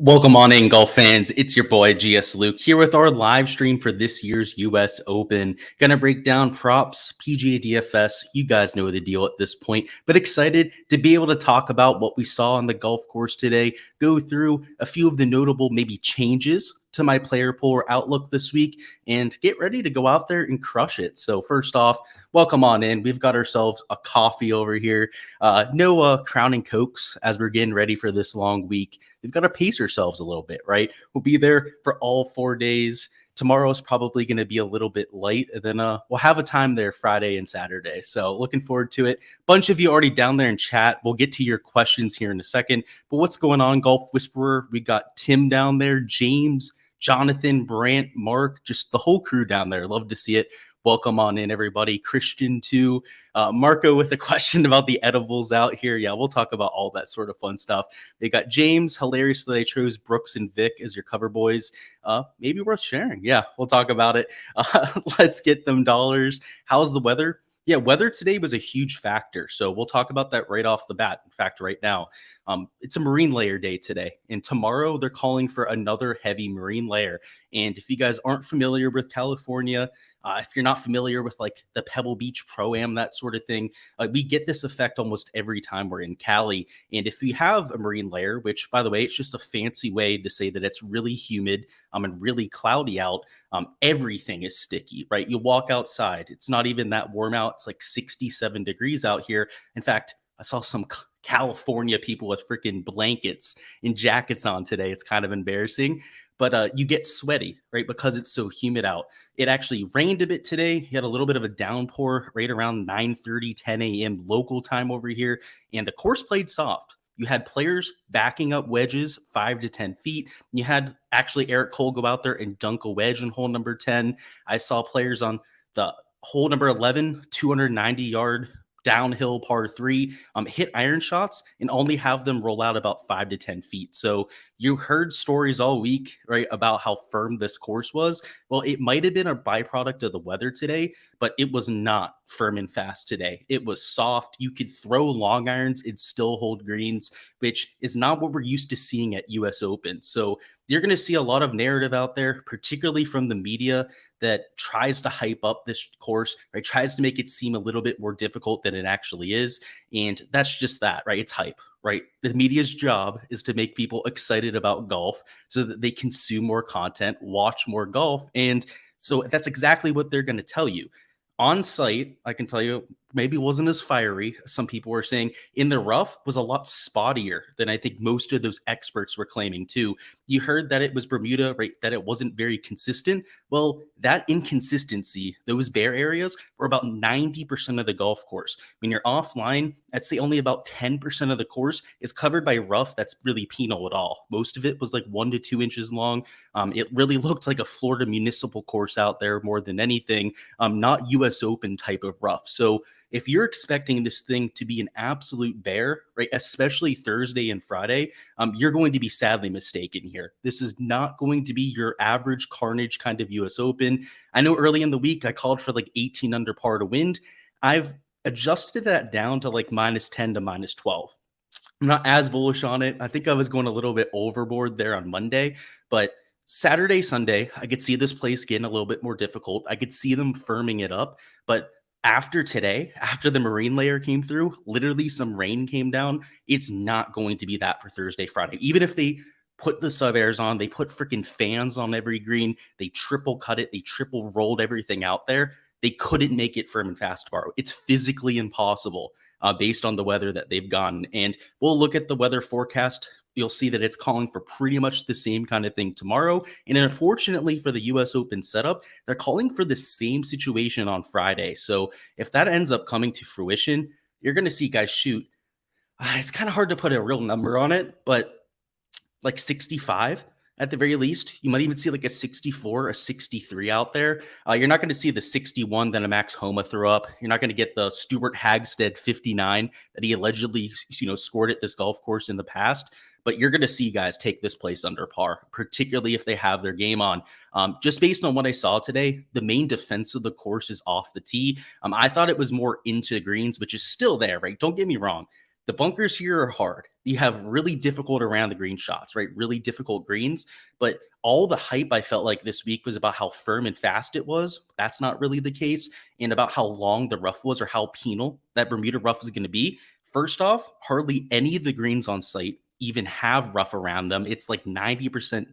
Welcome on in, golf fans. It's your boy Gsluke here with our live stream for this year's US Open. Gonna break down props, PGA DFS. You guys know the deal at this point, but excited to be able to talk about what we saw on the golf course today, go through a few of the notable maybe changes to my player pool or outlook this week, and get ready to go out there and crush it. So first off, welcome on in. We've got ourselves a coffee over here. No crowning cokes as we're getting ready for this long week. We've got to pace ourselves a little bit, right? We'll be there for all 4 days. Tomorrow is probably going to be a little bit light, and then we'll have a time there Friday and Saturday. So looking forward to it. Bunch of you already down there in chat. We'll get to your questions here in a second. But what's going on, Golf Whisperer? We got Tim down there, James, Jonathan, Brant, Mark, just the whole crew down there. Love to see it. Welcome on in, everybody. Christian, too. Marco with a question about the edibles out here. Yeah, we'll talk about all that sort of fun stuff. They got James. Hilarious that I chose Brooks and Vic as your cover boys. Maybe worth sharing. Yeah, we'll talk about it. Let's get them dollars. How's the weather? Yeah, weather today was a huge factor. So we'll talk about that right off the bat. In fact, right now, it's a marine layer day today. And tomorrow they're calling for another heavy marine layer. And if you guys aren't familiar with California, if you're not familiar with like the Pebble Beach Pro-Am, that sort of thing, we get this effect almost every time we're in Cali. And if we have a marine layer, which by the way, it's just a fancy way to say that it's really humid and really cloudy out, everything is sticky, right? You walk outside, it's not even that warm out. It's like 67 degrees out here. In fact, I saw some California people with freaking blankets and jackets on today. It's kind of embarrassing. But you get sweaty, right? Because it's so humid out. It actually rained a bit today. You had a little bit of a downpour right around 9:30, 10 a.m. local time over here. And the course played soft. You had players backing up wedges 5 to 10 feet. You had actually Eric Cole go out there and dunk a wedge on hole number 10. I saw players on the hole number 11, 290-yard downhill par 3, hit iron shots and only have them roll out about 5 to 10 feet. So you heard stories all week, right, about how firm this course was. Well, it might have been a byproduct of the weather today, but it was not firm and fast today. It was soft. You could throw long irons and still hold greens, which is not what we're used to seeing at US Open. So you're going to see a lot of narrative out there, particularly from the media, that tries to hype up this course, right? Tries to make it seem a little bit more difficult than it actually is. And that's just that, right? It's hype, right? The media's job is to make people excited about golf so that they consume more content, watch more golf. And so that's exactly what they're going to tell you. On site, I can tell you, maybe wasn't as fiery. Some people were saying in the rough was a lot spottier than I think most of those experts were claiming too. You heard that it was Bermuda, right? That it wasn't very consistent. Well, that inconsistency, those bare areas were about 90% of the golf course. When you're offline, I'd say only about 10% of the course is covered by rough that's really penal at all. Most of it was like 1 to 2 inches long. It really looked like a Florida municipal course out there more than anything, not US Open type of rough. So if you're expecting this thing to be an absolute bear, right, especially Thursday and Friday, you're going to be sadly mistaken here. This is not going to be your average carnage kind of US Open. I know early in the week, I called for like 18 under par to wind. I've adjusted that down to like -10 to -12. I'm not as bullish on it. I think I was going a little bit overboard there on Monday, but Saturday, Sunday, I could see this place getting a little bit more difficult. I could see them firming it up, but after today, after the marine layer came through, literally some rain came down. It's not going to be that for Thursday, Friday. Even if they put the sub airs on, they put freaking fans on every green, they triple cut it, they triple rolled everything out there. They couldn't make it firm and fast tomorrow. It's physically impossible based on the weather that they've gotten. And we'll look at the weather forecast. You'll see that it's calling for pretty much the same kind of thing tomorrow. And unfortunately for the US Open setup, they're calling for the same situation on Friday. So if that ends up coming to fruition, you're going to see guys shoot. It's kind of hard to put a real number on it, but like 65 at the very least. You might even see like a 64, a 63 out there. You're not going to see the 61 that a Max Homa threw up. You're not going to get the Stuart Hagstead 59 that he allegedly, scored at this golf course in the past. But you're going to see guys take this place under par, particularly if they have their game on. Just based on what I saw today, the main defense of the course is off the tee. I thought it was more into greens, which is still there, right? Don't get me wrong. the bunkers here are hard. You have really difficult around the green shots, right? Really difficult greens. But all the hype I felt like this week was about how firm and fast it was. That's not really the case. And about how long the rough was or how penal that Bermuda rough is going to be. First off, hardly any of the greens on site even have rough around them. It's like 90%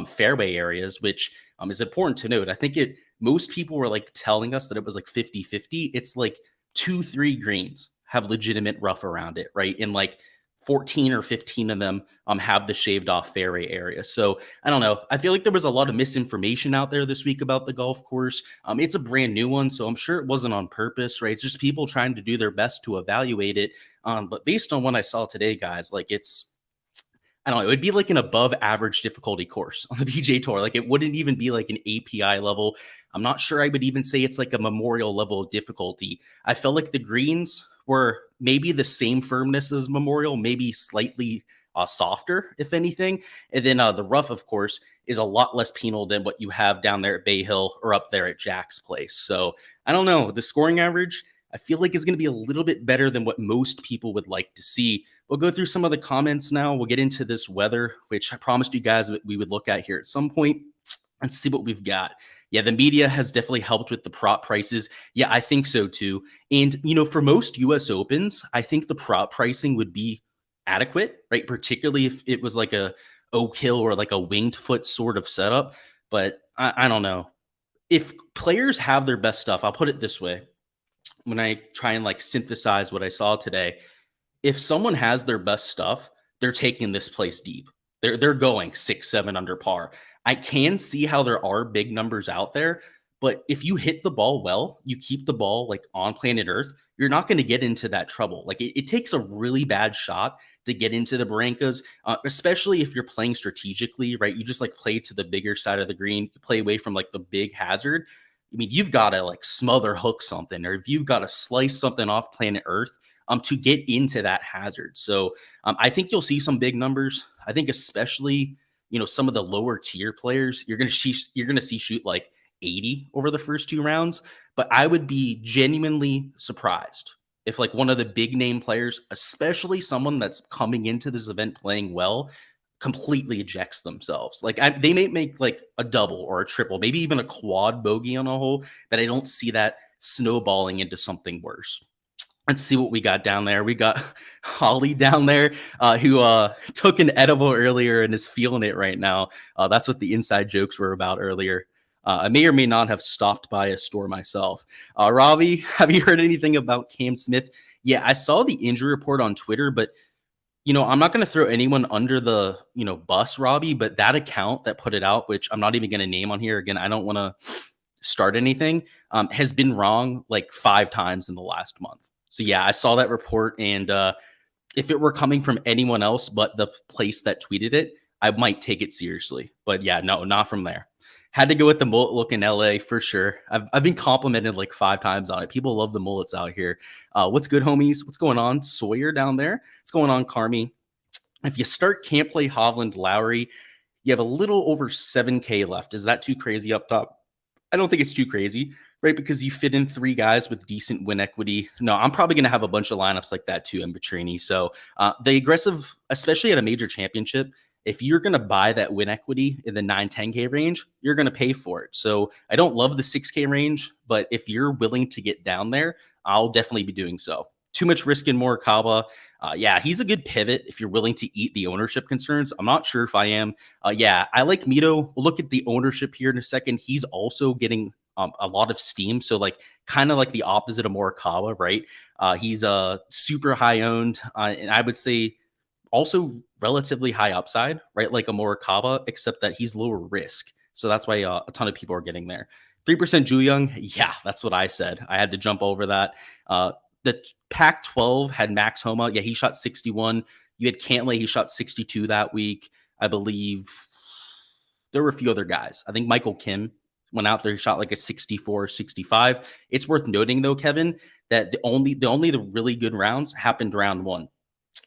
fairway areas, which is important to note. I think most people were like telling us that it was like 50-50. It's like 2-3 greens have legitimate rough around it, right? And like 14 or 15 of them have the shaved off fairway area. So I don't know. I feel like there was a lot of misinformation out there this week about the golf course. It's a brand new one, so I'm sure it wasn't on purpose, right? It's just people trying to do their best to evaluate it. But based on what I saw today, guys, like I don't know, it would be like an above average difficulty course on the PGA Tour. Like it wouldn't even be like an API level. I'm not sure I would even say it's like a Memorial level of difficulty. I felt like the greens were maybe the same firmness as Memorial, maybe slightly softer, if anything. And then the rough, of course, is a lot less penal than what you have down there at Bay Hill or up there at Jack's Place. So I don't know. The scoring average, I feel like is going to be a little bit better than what most people would like to see. We'll go through some of the comments now. We'll get into this weather, which I promised you guys that we would look at here at some point and see what we've got. Yeah, the media has definitely helped with the prop prices. Yeah, I think so too. And, for most US Opens, I think the prop pricing would be adequate, right? Particularly if it was like a Oak Hill or like a winged foot sort of setup. But I don't know. If players have their best stuff, I'll put it this way. When I try and like synthesize what I saw today, if someone has their best stuff, they're taking this place deep. They're going 6-7 under par. I can see how there are big numbers out there, but if you hit the ball well, you keep the ball like on planet Earth, you're not going to get into that trouble. Like it takes a really bad shot to get into the Barrancas, especially if you're playing strategically, right? You just like play to the bigger side of the green, you play away from like the big hazard. I mean, you've got to like smother hook something, or if you've got to slice something off planet Earth to get into that hazard. So I think you'll see some big numbers. I think especially, some of the lower tier players, you're going to see shoot like 80 over the first 2 rounds. But I would be genuinely surprised if like one of the big name players, especially someone that's coming into this event playing well, completely ejects themselves. Like they may make like a double or a triple, maybe even a quad bogey on a hole, but I don't see that snowballing into something worse. Let's see what we got down there. We got Holly down there who took an edible earlier and is feeling it right now. That's what the inside jokes were about earlier. I may or may not have stopped by a store myself. Ravi, have you heard anything about Cam Smith? Yeah, I saw the injury report on Twitter, but I'm not going to throw anyone under the, bus, Robbie, but that account that put it out, which I'm not even going to name on here. Again, I don't want to start anything, has been wrong like 5 times in the last month. So yeah, I saw that report, and if it were coming from anyone else but the place that tweeted it, I might take it seriously. But yeah, no, not from there. Had to go with the mullet look in LA for sure. I've been complimented like 5 times on it. People love the mullets out here. What's good, homies? What's going on? Sawyer down there. What's going on, Carmi? If you start Can't Play Hovland Lowry, you have a little over 7K left. Is that too crazy up top? I don't think it's too crazy, right? Because you fit in 3 guys with decent win equity. No, I'm probably going to have a bunch of lineups like that too in Petrini. So the aggressive, especially at a major championship, if you're going to buy that win equity in the 9-10K range, you're going to pay for it. So I don't love the 6K range, but if you're willing to get down there, I'll definitely be doing so. Too much risk in Morikawa. Yeah, he's a good pivot if you're willing to eat the ownership concerns. I'm not sure if I am. Yeah, I like Mito. We'll look at the ownership here in a second. He's also getting a lot of steam. So like kind of like the opposite of Morikawa, right? He's super high owned. And I would say also relatively high upside, right? Like a Morikawa, except that he's lower risk. So that's why a ton of people are getting there. 3% Ju Young. Yeah, that's what I said. I had to jump over that. The Pac-12 had Max Homa. Yeah, he shot 61. You had Cantlay. He shot 62 that week. I believe there were a few other guys. I think Michael Kim went out there. He shot like a 64, 65. It's worth noting, though, Kevin, that the really good rounds happened round 1.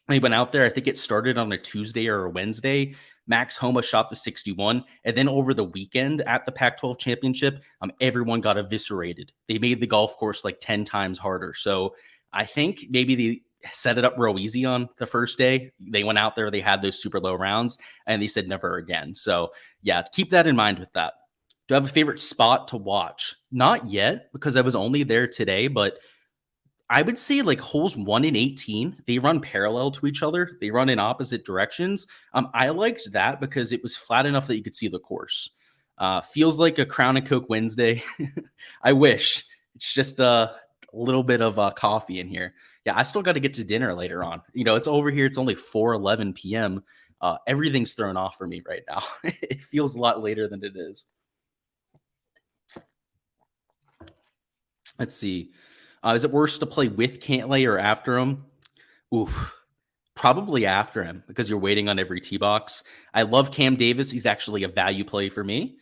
When he went out there, I think it started on a Tuesday or a Wednesday. Max Homa shot the 61. And then over the weekend at the Pac-12 championship, everyone got eviscerated. They made the golf course like 10 times harder. So I think maybe set it up real easy on the first day. They went out there, they had those super low rounds, and they said never again. So yeah, keep that in mind with that. Do I have a favorite spot to watch? Not yet, because I was only there today, but I would say like holes 1 and 18, they run parallel to each other. They run in opposite directions. I liked that because it was flat enough that you could see the course. Feels like a Crown and Coke Wednesday. I wish. It's just a little bit of coffee in here. Yeah, I still got to get to dinner later on. It's over here. It's only 4:11 p.m. Everything's thrown off for me right now. It feels a lot later than it is. Let's see. Is it worse to play with Cantlay or after him? Oof. Probably after him because you're waiting on every tee box. I love Cam Davis. He's actually a value play for me.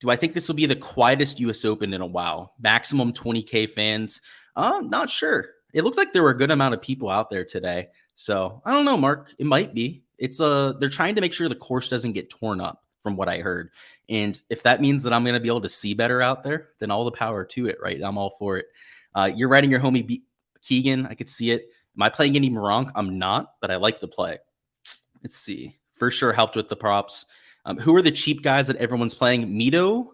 Do I think this will be the quietest U.S. Open in a while? Maximum 20K fans? Not sure. It looked like there were a good amount of people out there today. So I don't know, Mark. It might be. They're trying to make sure the course doesn't get torn up from what I heard. And if that means that I'm going to be able to see better out there, then all the power to it, right? I'm all for it. You're riding your homie Keegan. I could see it. Am I playing any Moronk? I'm not, but I like the play. Let's see. For sure helped with the props. Who are the cheap guys that everyone's playing? Mito,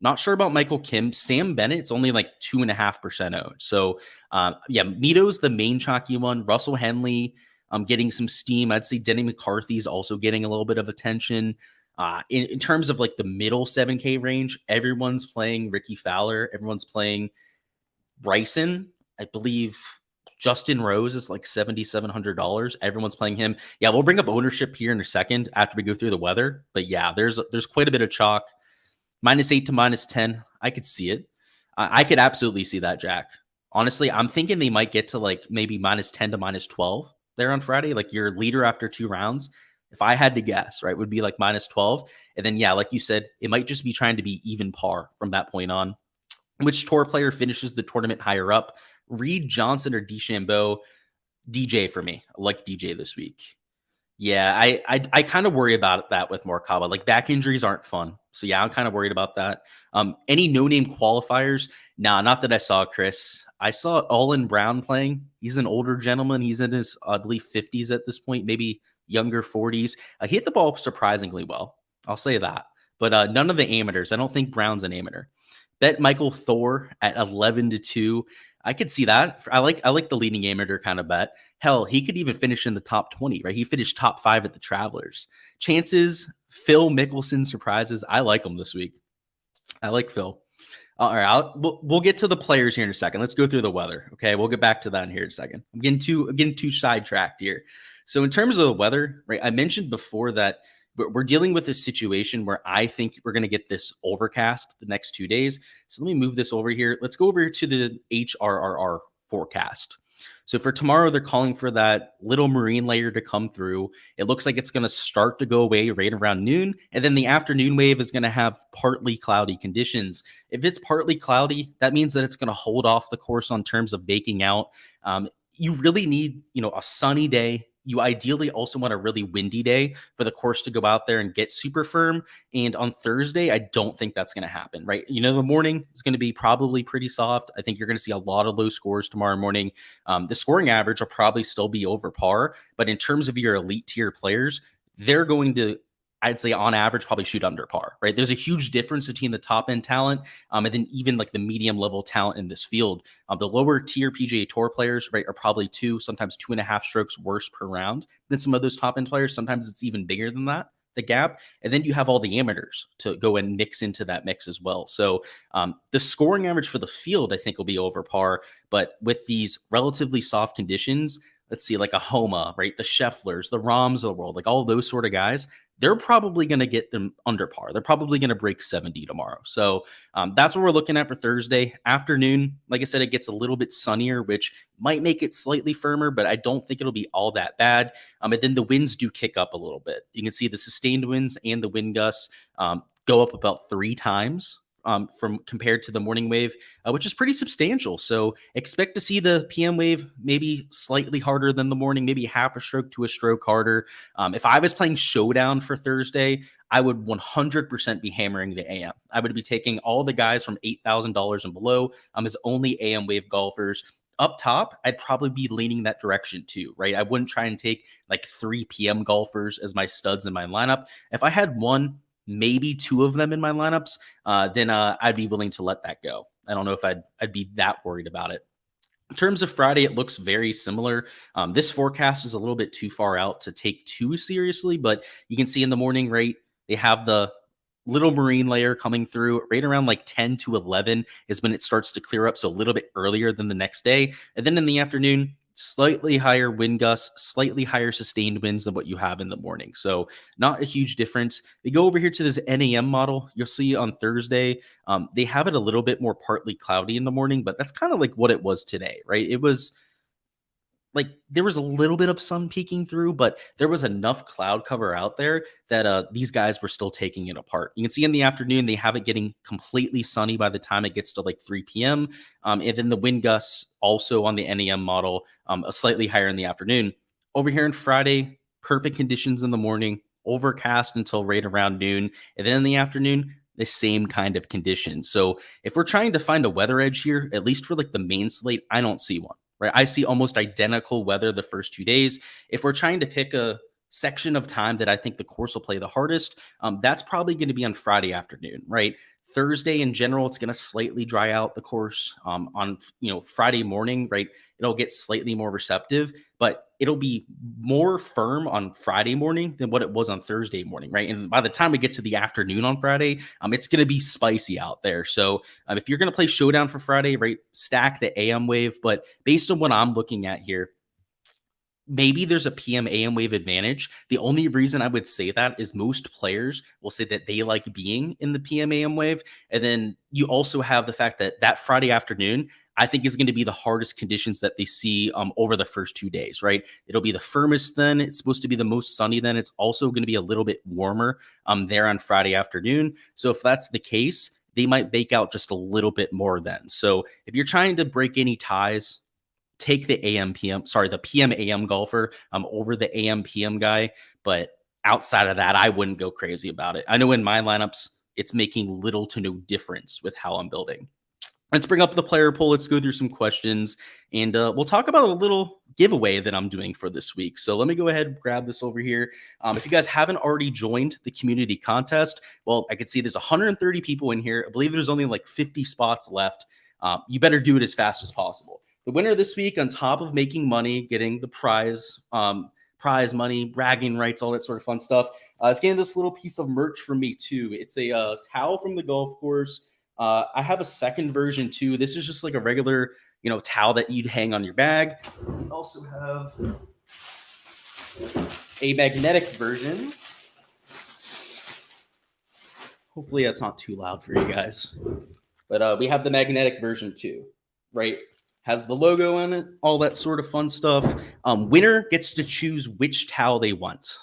not sure about Michael Kim. Sam Bennett, it's only like 2.5% owned. So, yeah, Mito's the main chalky one. Russell Henley, getting some steam. I'd say Denny McCarthy's also getting a little bit of attention. In terms of like the middle 7K range, everyone's playing Ricky Fowler. Everyone's playing Bryson. I believe Justin Rose is like $7,700. Everyone's playing him. Yeah, we'll bring up ownership here in a second after we go through the weather. But yeah, there's quite a bit of chalk. -8 to -10. I could see it. I could absolutely see that, Jack. Honestly, I'm thinking they might get to like maybe -10 to -12 there on Friday. Like your leader after 2 rounds, if I had to guess, right, would be like -12. And then, yeah, like you said, it might just be trying to be even par from that point on. Which tour player finishes the tournament higher up? Reed Johnson or DeChambeau? DJ for me. I like DJ this week. Yeah, I kind of worry about that with Morikawa. Like back injuries aren't fun. So yeah, I'm kind of worried about that. Any no-name qualifiers? Nah, not that I saw, Chris. I saw Olin Brown playing. He's an older gentleman. He's in his, I believe, 50s at this point, maybe younger 40s. He hit the ball surprisingly well. I'll say that. But none of the amateurs. I don't think Brown's an amateur. Bet Michael Thor at 11 to 2. I could see that. I like the leading amateur kind of bet. Hell, he could even finish in the top 20, right? He finished top 5 at the Travelers. Chances, Phil Mickelson surprises. I like him this week. I like Phil. All right, we'll get to the players here in a second. Let's go through the weather. Okay, we'll get back to that in here in a second. I'm getting too sidetracked here. So in terms of the weather, right? I mentioned before that we're dealing with a situation where I think we're going to get this overcast the next 2 days. So let me move this over here. Let's go over to the HRRR forecast. So for tomorrow, they're calling for that little marine layer to come through. It looks like it's going to start to go away right around noon. And then the afternoon wave is going to have partly cloudy conditions. If it's partly cloudy, that means that it's going to hold off the course on terms of baking out. You really need, a sunny day. You ideally also want a really windy day for the course to go out there and get super firm. And on Thursday, I don't think that's going to happen, right? The morning is going to be probably pretty soft. I think you're going to see a lot of low scores tomorrow morning. The scoring average will probably still be over par. But in terms of your elite tier players, they're going to, I'd say on average, probably shoot under par, right? There's a huge difference between the top end talent and then even like the medium level talent in this field. The lower tier PGA Tour players, right, are probably 2, sometimes 2.5 strokes worse per round than some of those top end players. Sometimes it's even bigger than that, the gap. And then you have all the amateurs to go and mix into that mix as well. So the scoring average for the field, I think, will be over par. But with these relatively soft conditions, let's see, like a Homa, right? The Schefflers, the Rahms of the world, like all those sort of guys, they're probably going to get them under par. They're probably going to break 70 tomorrow. So that's what we're looking at for Thursday afternoon. Like I said, it gets a little bit sunnier, which might make it slightly firmer, but I don't think it'll be all that bad. And then the winds do kick up a little bit. You can see the sustained winds and the wind gusts go up about 3 times. From compared to the morning wave, which is pretty substantial. So expect to see the PM wave maybe slightly harder than the morning, maybe half a stroke to a stroke harder. If I was playing Showdown for Thursday, I would 100% be hammering the AM. I would be taking all the guys from $8,000 and below as only AM wave golfers. up top, I'd probably be leaning that direction too, right? I wouldn't try and take like 3 p.m. golfers as my studs in my lineup. If I had one, maybe two of them in my lineups, then I'd be willing to let that go. I don't know if I'd be that worried about it. In terms of Friday, it looks very similar. This forecast is a little bit too far out to take too seriously, but you can see in the morning, right, they have the little marine layer coming through right around like 10 to 11 is when it starts to clear up. So a little bit earlier than the next day. And then in the afternoon, slightly higher wind gusts, slightly higher sustained winds than what you have in the morning. So not a huge difference. We go over here to this NAM model. You'll see on Thursday, they have it a little bit more partly cloudy in the morning, but that's kind of like what it was today, right? It was like there was a little bit of sun peeking through, but there was enough cloud cover out there that these guys were still taking it apart. You can see in the afternoon, they have it getting completely sunny by the time it gets to like 3 p.m. And then the wind gusts also on the NEM model, slightly higher in the afternoon. Over here on Friday, perfect conditions in the morning, overcast until right around noon. And then in the afternoon, the same kind of conditions. So if we're trying to find a weather edge here, at least for like the main slate, I don't see one. Right, I see almost identical weather the first 2 days. If we're trying to pick a section of time that I think the course will play the hardest, that's probably going to be on Friday afternoon, right? Thursday in general, it's going to slightly dry out the course. On Friday morning, right? It'll get slightly more receptive, but it'll be more firm on Friday morning than what it was on Thursday morning, right? And by the time we get to the afternoon on Friday, it's going to be spicy out there. So if you're going to play Showdown for Friday, right, stack the AM wave. But based on what I'm looking at here, maybe there's a PM AM wave advantage. The only reason I would say that is most players will say that they like being in the PM AM wave. And then you also have the fact that that Friday afternoon, I think is going to be the hardest conditions that they see over the first 2 days, right? It'll be the firmest then. It's supposed to be the most sunny then. It's also going to be a little bit warmer there on Friday afternoon. So if that's the case, they might bake out just a little bit more then. So if you're trying to break any ties, take the the PM AM golfer over the AM PM guy. But outside of that, I wouldn't go crazy about it. I know in my lineups, it's making little to no difference with how I'm building. Let's bring up the player poll. Let's go through some questions, and we'll talk about a little giveaway that I'm doing for this week. So let me go ahead and grab this over here. If you guys haven't already joined the community contest, well, I can see there's 130 people in here. I believe there's only like 50 spots left. You better do it as fast as possible. The winner this week, on top of making money, getting the prize money, bragging rights, all that sort of fun stuff, is getting this little piece of merch from me too. It's a towel from the golf course. I have a second version too. This is just like a regular, towel that you'd hang on your bag. We also have a magnetic version. Hopefully that's not too loud for you guys. But we have the magnetic version too, right? Has the logo on it, all that sort of fun stuff. Winner gets to choose which towel they want.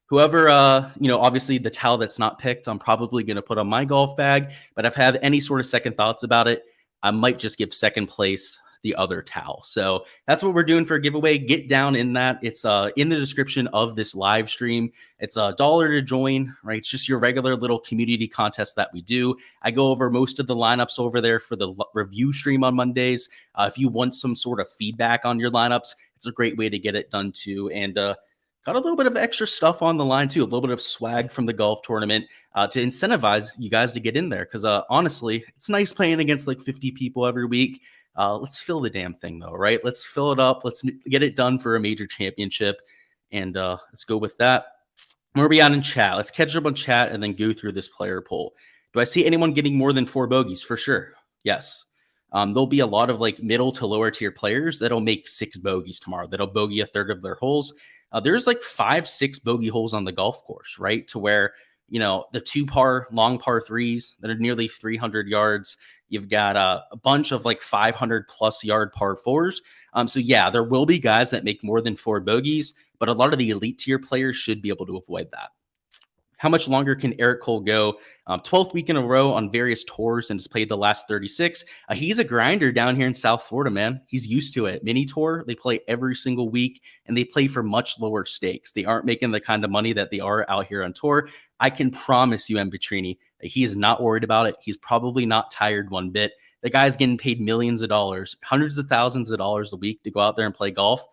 Whoever, obviously the towel that's not picked, I'm probably going to put on my golf bag. But if I have any sort of second thoughts about it, I might just give second place the other towel. So that's what we're doing for a giveaway. Get down in that. It's in the description of this live stream. It's $1 to join, right? It's just your regular little community contest that we do. I go over most of the lineups over there for the review stream on Mondays. If you want some sort of feedback on your lineups, it's a great way to get it done too. And got a little bit of extra stuff on the line too, a little bit of swag from the golf tournament to incentivize you guys to get in there. Because honestly, it's nice playing against like 50 people every week. Let's fill the damn thing though, right? Let's fill it up. Let's get it done for a major championship. And let's go with that. Where are we at in chat? Let's catch up on chat and then go through this player poll. Do I see anyone getting more than 4 bogeys? For sure. Yes. There'll be a lot of like middle to lower tier players that'll make 6 bogeys tomorrow. That'll bogey a third of their holes. There's like 5-6 bogey holes on the golf course, right? To where, the 2 long par 3s that are nearly 300 yards. You've got a bunch of like 500 plus yard par 4s. So yeah, there will be guys that make more than 4 bogeys, but a lot of the elite tier players should be able to avoid that. How much longer can Eric Cole go? 12th week in a row on various tours and has played the last 36. He's a grinder down here in South Florida, man. He's used to it. Mini tour, they play every single week and they play for much lower stakes. They aren't making the kind of money that they are out here on tour. I can promise you, M. Petrini, that he is not worried about it. He's probably not tired one bit. The guy's getting paid millions of dollars, hundreds of thousands of dollars a week to go out there and play golf.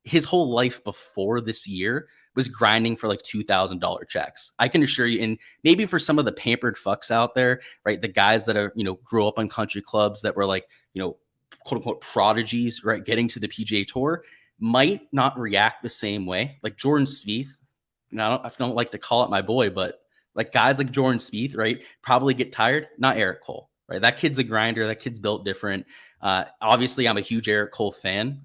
His whole life before this year was grinding for like $2,000 checks. I can assure you, and maybe for some of the pampered fucks out there, right? The guys that are, grew up on country clubs that were like, quote unquote prodigies, right? Getting to the PGA Tour might not react the same way. Like Jordan Spieth, I don't like to call it my boy, but like guys like Jordan Spieth, right? Probably get tired. Not Eric Cole, right? That kid's a grinder. That kid's built different. Obviously, I'm a huge Eric Cole fan.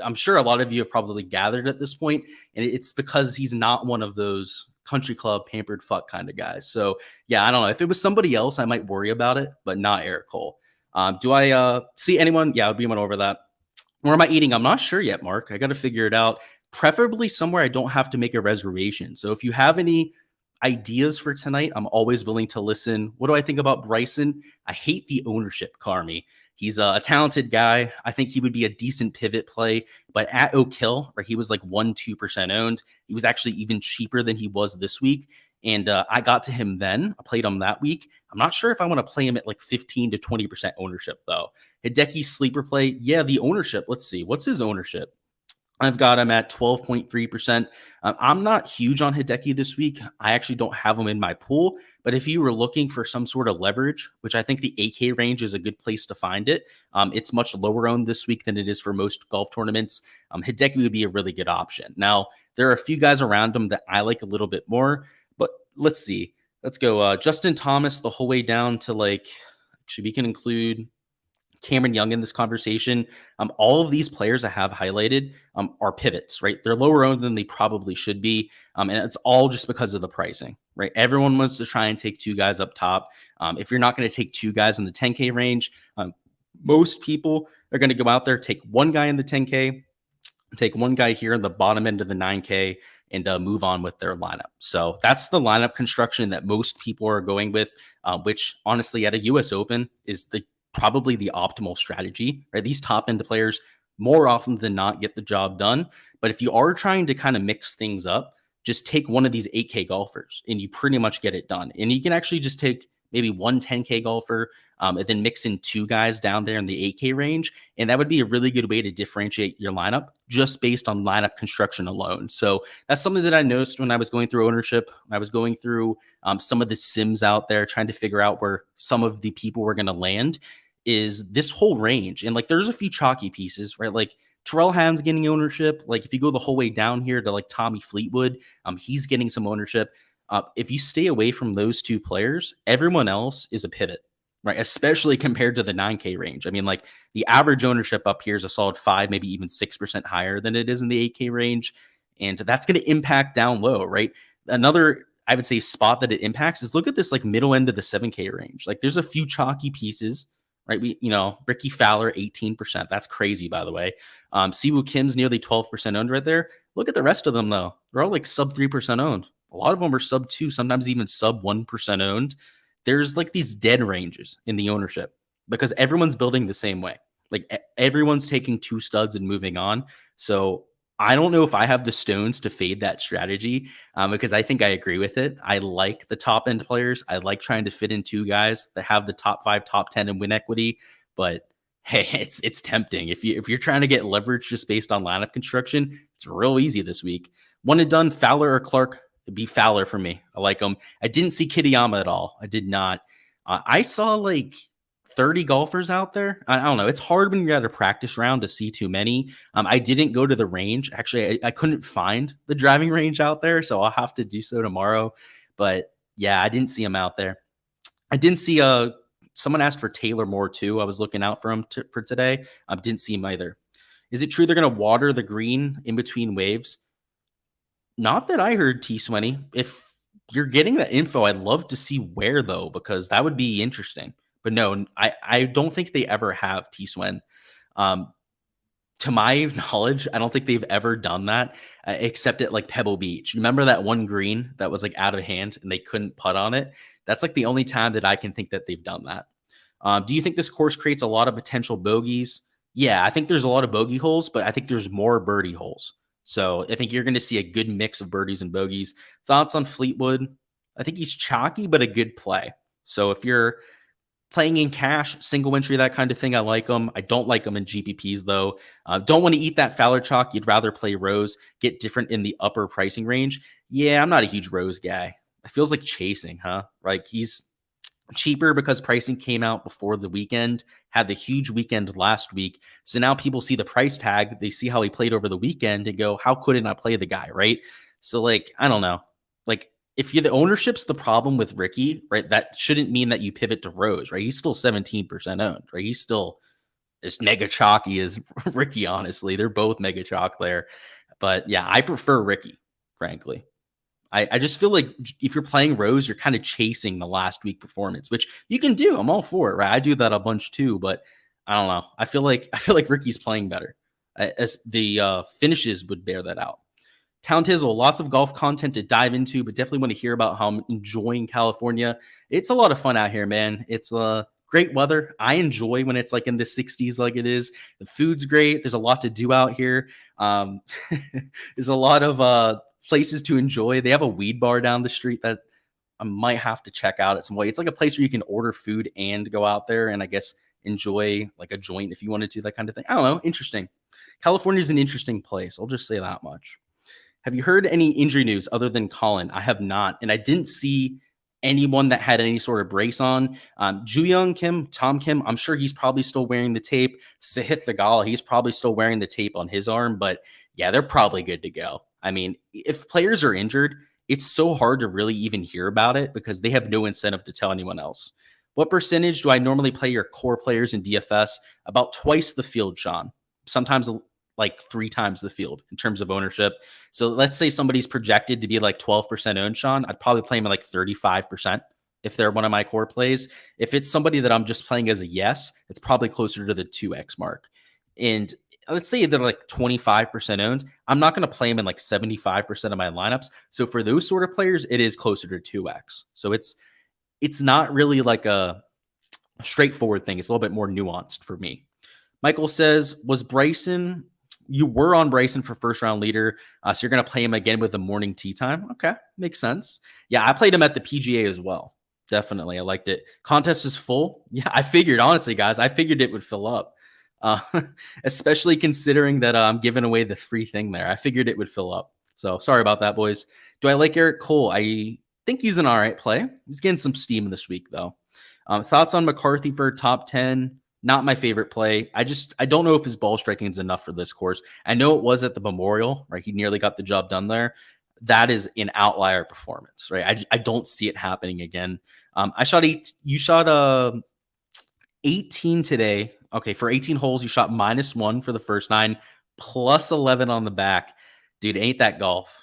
I'm sure a lot of you have probably gathered at this point, and it's because he's not one of those country club pampered fuck kind of guys. So yeah, I don't know. If it was somebody else, I might worry about it, but not Eric Cole. Do I see anyone? Yeah, we went over that. Where am I eating? I'm not sure yet, Mark. I got to figure it out. Preferably somewhere I don't have to make a reservation. So if you have any ideas for tonight, I'm always willing to listen. What do I think about Bryson? I hate the ownership, Carmi. He's a talented guy. I think he would be a decent pivot play, but at Oak Hill, where he was like 1-2% owned, he was actually even cheaper than he was this week. And I got to him then. I played him that week. I'm not sure if I want to play him at like 15 to 20% ownership, though. Hideki sleeper play. Yeah, the ownership. Let's see. What's his ownership? I've got him at 12.3%. I'm not huge on Hideki this week. I actually don't have him in my pool. But if you were looking for some sort of leverage, which I think the 8K range is a good place to find it, it's much lower owned this week than it is for most golf tournaments. Hideki would be a really good option. Now, there are a few guys around him that I like a little bit more. But let's see. Let's go Justin Thomas the whole way down to actually, we can include Cameron Young in this conversation. All of these players I have highlighted are pivots, right? They're lower owned than they probably should be. And it's all just because of the pricing, right? Everyone wants to try and take two guys up top. If you're not going to take two guys in the 10K range, most people are going to go out there, take one guy in the 10K, take one guy here in the bottom end of the 9K, and move on with their lineup. So that's the lineup construction that most people are going with, which honestly at a US Open is probably the optimal strategy, right? These top end players more often than not get the job done. But if you are trying to kind of mix things up, just take one of these 8K golfers and you pretty much get it done. And you can actually just take maybe one 10K golfer and then mix in two guys down there in the 8K range. And that would be a really good way to differentiate your lineup just based on lineup construction alone. So that's something that I noticed when I was going through ownership. I was going through some of the sims out there, trying to figure out where some of the people were going to land, is this whole range. And there's a few chalky pieces, right? Like Terrell Hans getting ownership. Like if you go the whole way down here to like Tommy Fleetwood, he's getting some ownership. If you stay away from those two players, everyone else is a pivot, right? Especially compared to the 9K range. I mean, like the average ownership up here is a solid 5, maybe even 6% higher than it is in the 8K range. And that's going to impact down low, right? Another, I would say, spot that it impacts is look at this like middle end of the 7K range. Like there's a few chalky pieces, right? Ricky Fowler, 18%. That's crazy, by the way. Siwoo Kim's nearly 12% owned right there. Look at the rest of them, though. They're all like sub 3% owned. A lot of them are sub 2, sometimes even sub 1% owned. There's like these dead ranges in the ownership because everyone's building the same way. Like everyone's taking two studs and moving on. So I don't know if I have the stones to fade that strategy because I think I agree with it. I like the top end players. I like trying to fit in two guys that have the top 5, top 10 in win equity. But hey, it's tempting. If you're trying to get leverage just based on lineup construction, it's real easy this week. One and done, Fowler or Clark. It'd be Fowler for me. I like him. I didn't see Kitayama at all. I did not. I saw like 30 golfers out there. I don't know. It's hard when you're at a practice round to see too many. I didn't go to the range. Actually, I couldn't find the driving range out there, so I'll have to do so tomorrow. But yeah, I didn't see him out there. I didn't see someone asked for Taylor Moore too. I was looking out for him for today. Didn't see him either. Is it true they're going to water the green in between waves? Not that I heard, T20. If you're getting that info, I'd love to see where, though, because that would be interesting. But no, I don't think they ever have T-Swen. To my knowledge, I don't think they've ever done that except at like Pebble Beach. Remember that one green that was like out of hand and they couldn't putt on it? That's like the only time that I can think that they've done that. Do you think this course creates a lot of potential bogeys? Yeah, I think there's a lot of bogey holes, but I think there's more birdie holes. So I think you're going to see a good mix of birdies and bogeys. Thoughts on Fleetwood? I think he's chalky, but a good play. So if you're Playing in cash, single entry, that kind of thing, I like them. I don't like them in GPPs, though. Don't want to eat that Fowler chalk. You'd rather play Rose, get different in the upper pricing range. Yeah, I'm not a huge Rose guy. It feels like chasing, huh? Like he's cheaper because pricing came out before the weekend, had the huge weekend last week. So now people see the price tag, they see how he played over the weekend and go, how couldn't I play the guy, right? So, like, I don't know. Like, if you're the ownership's the problem with Ricky, right? That shouldn't mean that you pivot to Rose, right? He's still 17% owned, right? He's still as mega chalky as Ricky, honestly. They're both mega chalk there. But yeah, I prefer Ricky, frankly. I just feel like if you're playing Rose, you're kind of chasing the last week performance, which you can do. I'm all for it, right? I do that a bunch too, but I don't know. I feel like Ricky's playing better. As the finishes would bear that out. Town Tizzle, lots of golf content to dive into, but definitely want to hear about how I'm enjoying California. It's a lot of fun out here, man. It's great weather. I enjoy when it's like in the 60s like it is. The food's great. There's a lot to do out here. There's a lot of places to enjoy. They have a weed bar down the street that I might have to check out at some way. It's like a place where you can order food and go out there and I guess enjoy like a joint if you wanted to, that kind of thing. I don't know. Interesting. California is an interesting place. I'll just say that much. Have you heard any injury news other than Colin? I have not. And I didn't see anyone that had any sort of brace on. Jooyoung Kim, Tom Kim, I'm sure he's probably still wearing the tape. Sahith Theegala, he's probably still wearing the tape on his arm. But yeah, they're probably good to go. I mean, if players are injured, it's so hard to really even hear about it because they have no incentive to tell anyone else. What percentage do I normally play your core players in DFS? About twice the field, Sean. Sometimes like 3 times the field in terms of ownership. So let's say somebody's projected to be like 12% owned, Sean. I'd probably play him at like 35% if they're one of my core plays. If it's somebody that I'm just playing as a yes, it's probably closer to the 2x mark. And let's say they're like 25% owned. I'm not going to play them in like 75% of my lineups. So for those sort of players, it is closer to 2x. So it's not really like a straightforward thing. It's a little bit more nuanced for me. Michael says, you were on Bryson for first round leader. So you're going to play him again with the morning tee time. Okay. Makes sense. Yeah. I played him at the PGA as well. Definitely. I liked it. Contest is full. Yeah. I figured, honestly, guys, I figured it would fill up. Especially considering that I'm giving away the free thing there. I figured it would fill up. So sorry about that, boys. Do I like Eric Cole? I think he's an all right play. He's getting some steam this week, though. Thoughts on McCarthy for top 10? Not my favorite play. I don't know if his ball striking is enough for this course. I know it was at the Memorial, right? He nearly got the job done there. That is an outlier performance, right? I don't see it happening again. You shot 18 today. Okay, for 18 holes, you shot -1 for the first 9, plus 11 on the back. Dude, ain't that golf?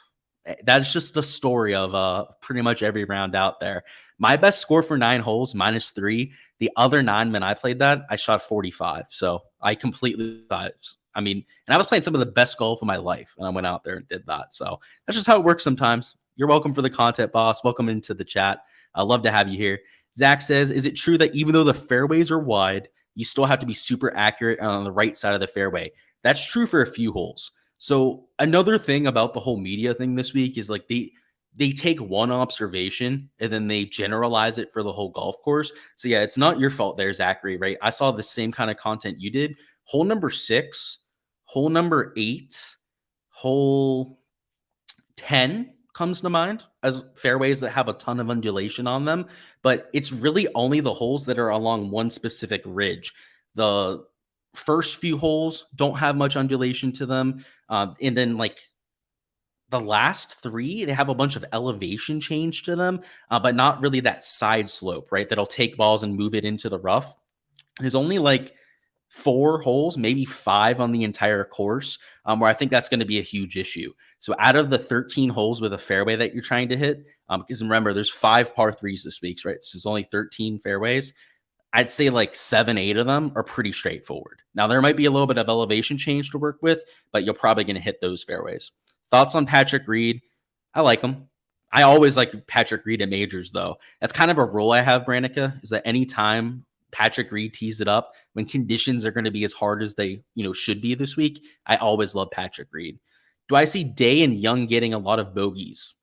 That's just the story of pretty much every round out there. My best score for 9 holes, -3. The other 9 when I played that, I shot 45. So I completely thought, and I was playing some of the best golf of my life, and I went out there and did that. So that's just how it works sometimes. You're welcome for the content, boss. Welcome into the chat. I'd love to have you here. Zach says, is it true that even though the fairways are wide, you still have to be super accurate on the right side of the fairway? That's true for a few holes. So another thing about the whole media thing this week is like they take one observation and then they generalize it for the whole golf course. So yeah, it's not your fault there, Zachary, right? I saw the same kind of content you did. Hole number 6, hole number 8, hole 10 comes to mind as fairways that have a ton of undulation on them, but it's really only the holes that are along one specific ridge. The first few holes don't have much undulation to them. And then like the last 3, they have a bunch of elevation change to them, but not really that side slope, right? That'll take balls and move it into the rough. There's only like 4 holes, maybe 5 on the entire course, where I think that's going to be a huge issue. So out of the 13 holes with a fairway that you're trying to hit, because remember, there's 5 par 3s this week, right? So there's only 13 fairways. I'd say like 7, 8 of them are pretty straightforward. Now, there might be a little bit of elevation change to work with, but you're probably going to hit those fairways. Thoughts on Patrick Reed? I like him. I always like Patrick Reed at majors, though. That's kind of a rule I have, Branica, is that anytime Patrick Reed tees it up, when conditions are going to be as hard as they should be this week, I always love Patrick Reed. Do I see Day and Young getting a lot of bogeys?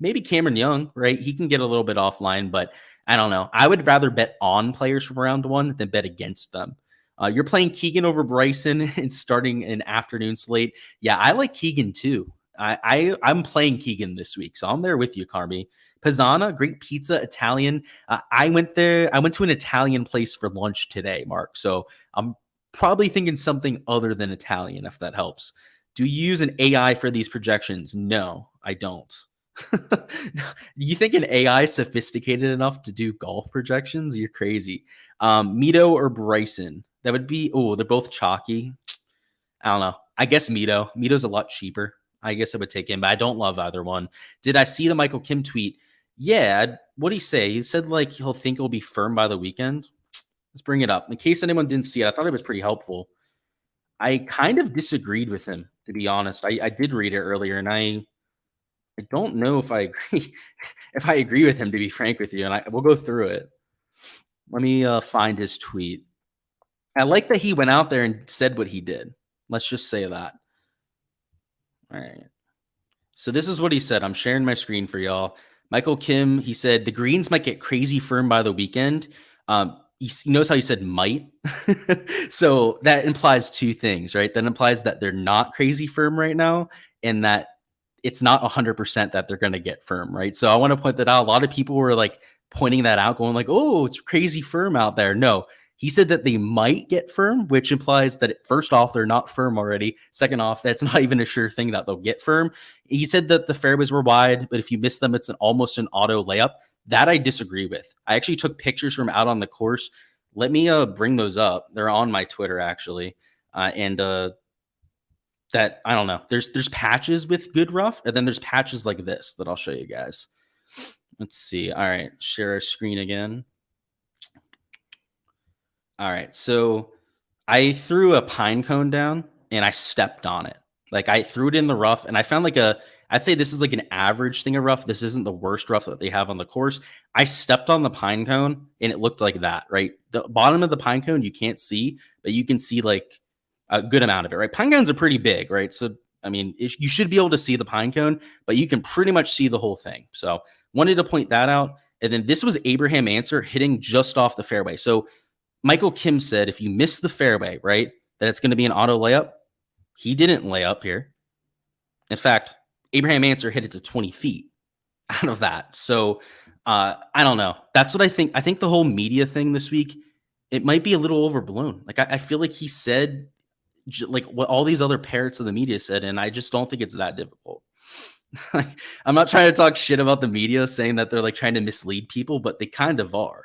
Maybe Cameron Young, right? He can get a little bit offline, but I don't know. I would rather bet on players from round one than bet against them. You're playing Keegan over Bryson and starting an afternoon slate. Yeah, I like Keegan too. I'm playing Keegan this week, so I'm there with you, Carmi. Pizzana, great pizza, Italian. I went there. I went to an Italian place for lunch today, Mark. So I'm probably thinking something other than Italian, if that helps. Do you use an AI for these projections? No, I don't. You think an AI is sophisticated enough to do golf projections? You're crazy. Mito or Bryson? That would be, oh, they're both chalky. I don't know. I guess Mito. Mito's a lot cheaper. I guess I would take him, but I don't love either one. Did I see the Michael Kim tweet? Yeah. What'd he say? He said like he'll think it'll be firm by the weekend. Let's bring it up. In case anyone didn't see it, I thought it was pretty helpful. I kind of disagreed with him, to be honest. I did read it earlier, and I don't know if I agree if I agree with him, to be frank with you, and we'll go through it. Let me find his tweet. I like that he went out there and said what he did. Let's just say that. All right. So this is what he said. I'm sharing my screen for y'all. Michael Kim, he said the greens might get crazy firm by the weekend. He knows how he said might. So that implies two things, right? That implies that they're not crazy firm right now, and that it's not 100% that they're going to get firm, right? So I want to point that out. A lot of people were like pointing that out, going like, oh, it's crazy firm out there. No, he said that they might get firm, which implies that first off, they're not firm already. Second off, that's not even a sure thing that they'll get firm. He said that the fairways were wide, but if you miss them, it's almost an auto layup. That I disagree with. I actually took pictures from out on the course. Let me bring those up. They're on my Twitter, actually. That I don't know. There's patches with good rough, and then there's patches like this that I'll show you guys. Let's see. All right, share our screen again. All right, so I threw a pine cone down and I stepped on it. Like I threw it in the rough, and I found like I'd say this is like an average thing of rough. This isn't the worst rough that they have on the course. I stepped on the pine cone and it looked like that, right? The bottom of the pine cone you can't see, but you can see like a good amount of it, right? Pine cones are pretty big, right? So, I mean, you should be able to see the pine cone, but you can pretty much see the whole thing. So, wanted to point that out. And then this was Abraham Answer hitting just off the fairway. So, Michael Kim said if you miss the fairway, right, that it's going to be an auto layup. He didn't lay up here. In fact, Abraham Answer hit it to 20 feet out of that. So, I don't know. That's what I think. I think the whole media thing this week, it might be a little overblown. Like, I feel like he said like what all these other parrots of the media said, and I just don't think it's that difficult. I'm not trying to talk shit about the media saying that they're like trying to mislead people, but they kind of are.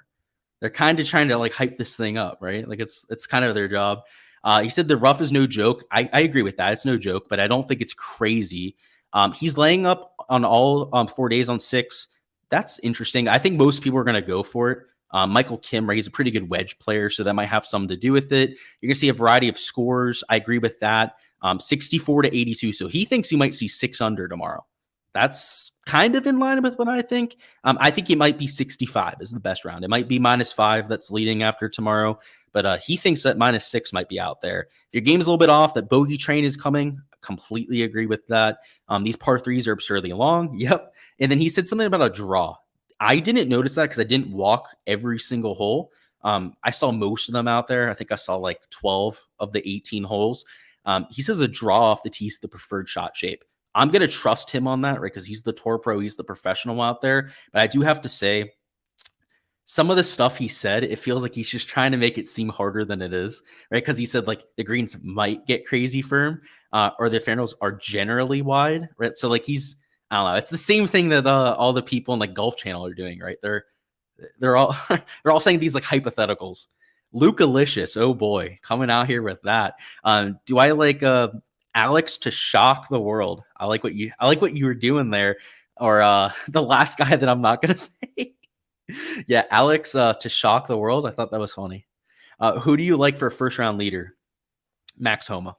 They're kind of trying to like hype this thing up, right? Like it's kind of their job. He said the rough is no joke. I agree with that. It's no joke, but I don't think it's crazy. He's laying up on all 4 days on 6. That's interesting. I think most people are going to go for it. Michael Kim, right? He's a pretty good wedge player, so that might have something to do with it. You're going to see a variety of scores. I agree with that. 64 to 82. So he thinks you might see 6 under tomorrow. That's kind of in line with what I think. I think it might be 65 is the best round. It might be -5 that's leading after tomorrow, but he thinks that -6 might be out there. If your game's a little bit off, that bogey train is coming. Completely agree with that. These par 3s are absurdly long. Yep. And then he said something about a draw. I didn't notice that because I didn't walk every single hole. I saw most of them out there. I think I saw like 12 of the 18 holes. He says a draw off the tee is the preferred shot shape. I'm going to trust him on that, right? Because he's the tour pro, he's the professional out there. But I do have to say, some of the stuff he said, it feels like he's just trying to make it seem harder than it is, right? Because he said like the greens might get crazy firm, or the fairways are generally wide, right? So like I don't know. It's the same thing that all the people in like Golf Channel are doing, right? They're all they're all saying these like hypotheticals. Luke-alicious, oh boy, coming out here with that. Do I like Alex to shock the world? I like what you were doing there, or the last guy that I'm not gonna say. Yeah, Alex to shock the world. I thought that was funny. Who do you like for a first round leader? Max Homa.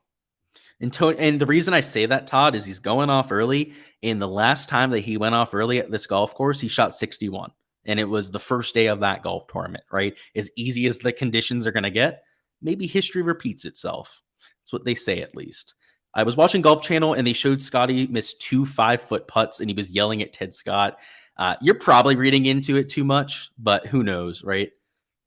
And the reason I say that, Todd, is he's going off early. And the last time that he went off early at this golf course, he shot 61. And it was the first day of that golf tournament, right? As easy as the conditions are going to get, maybe history repeats itself. That's what they say, at least. I was watching Golf Channel, and they showed Scotty miss 2 5-foot putts, and he was yelling at Ted Scott. You're probably reading into it too much, but who knows, right?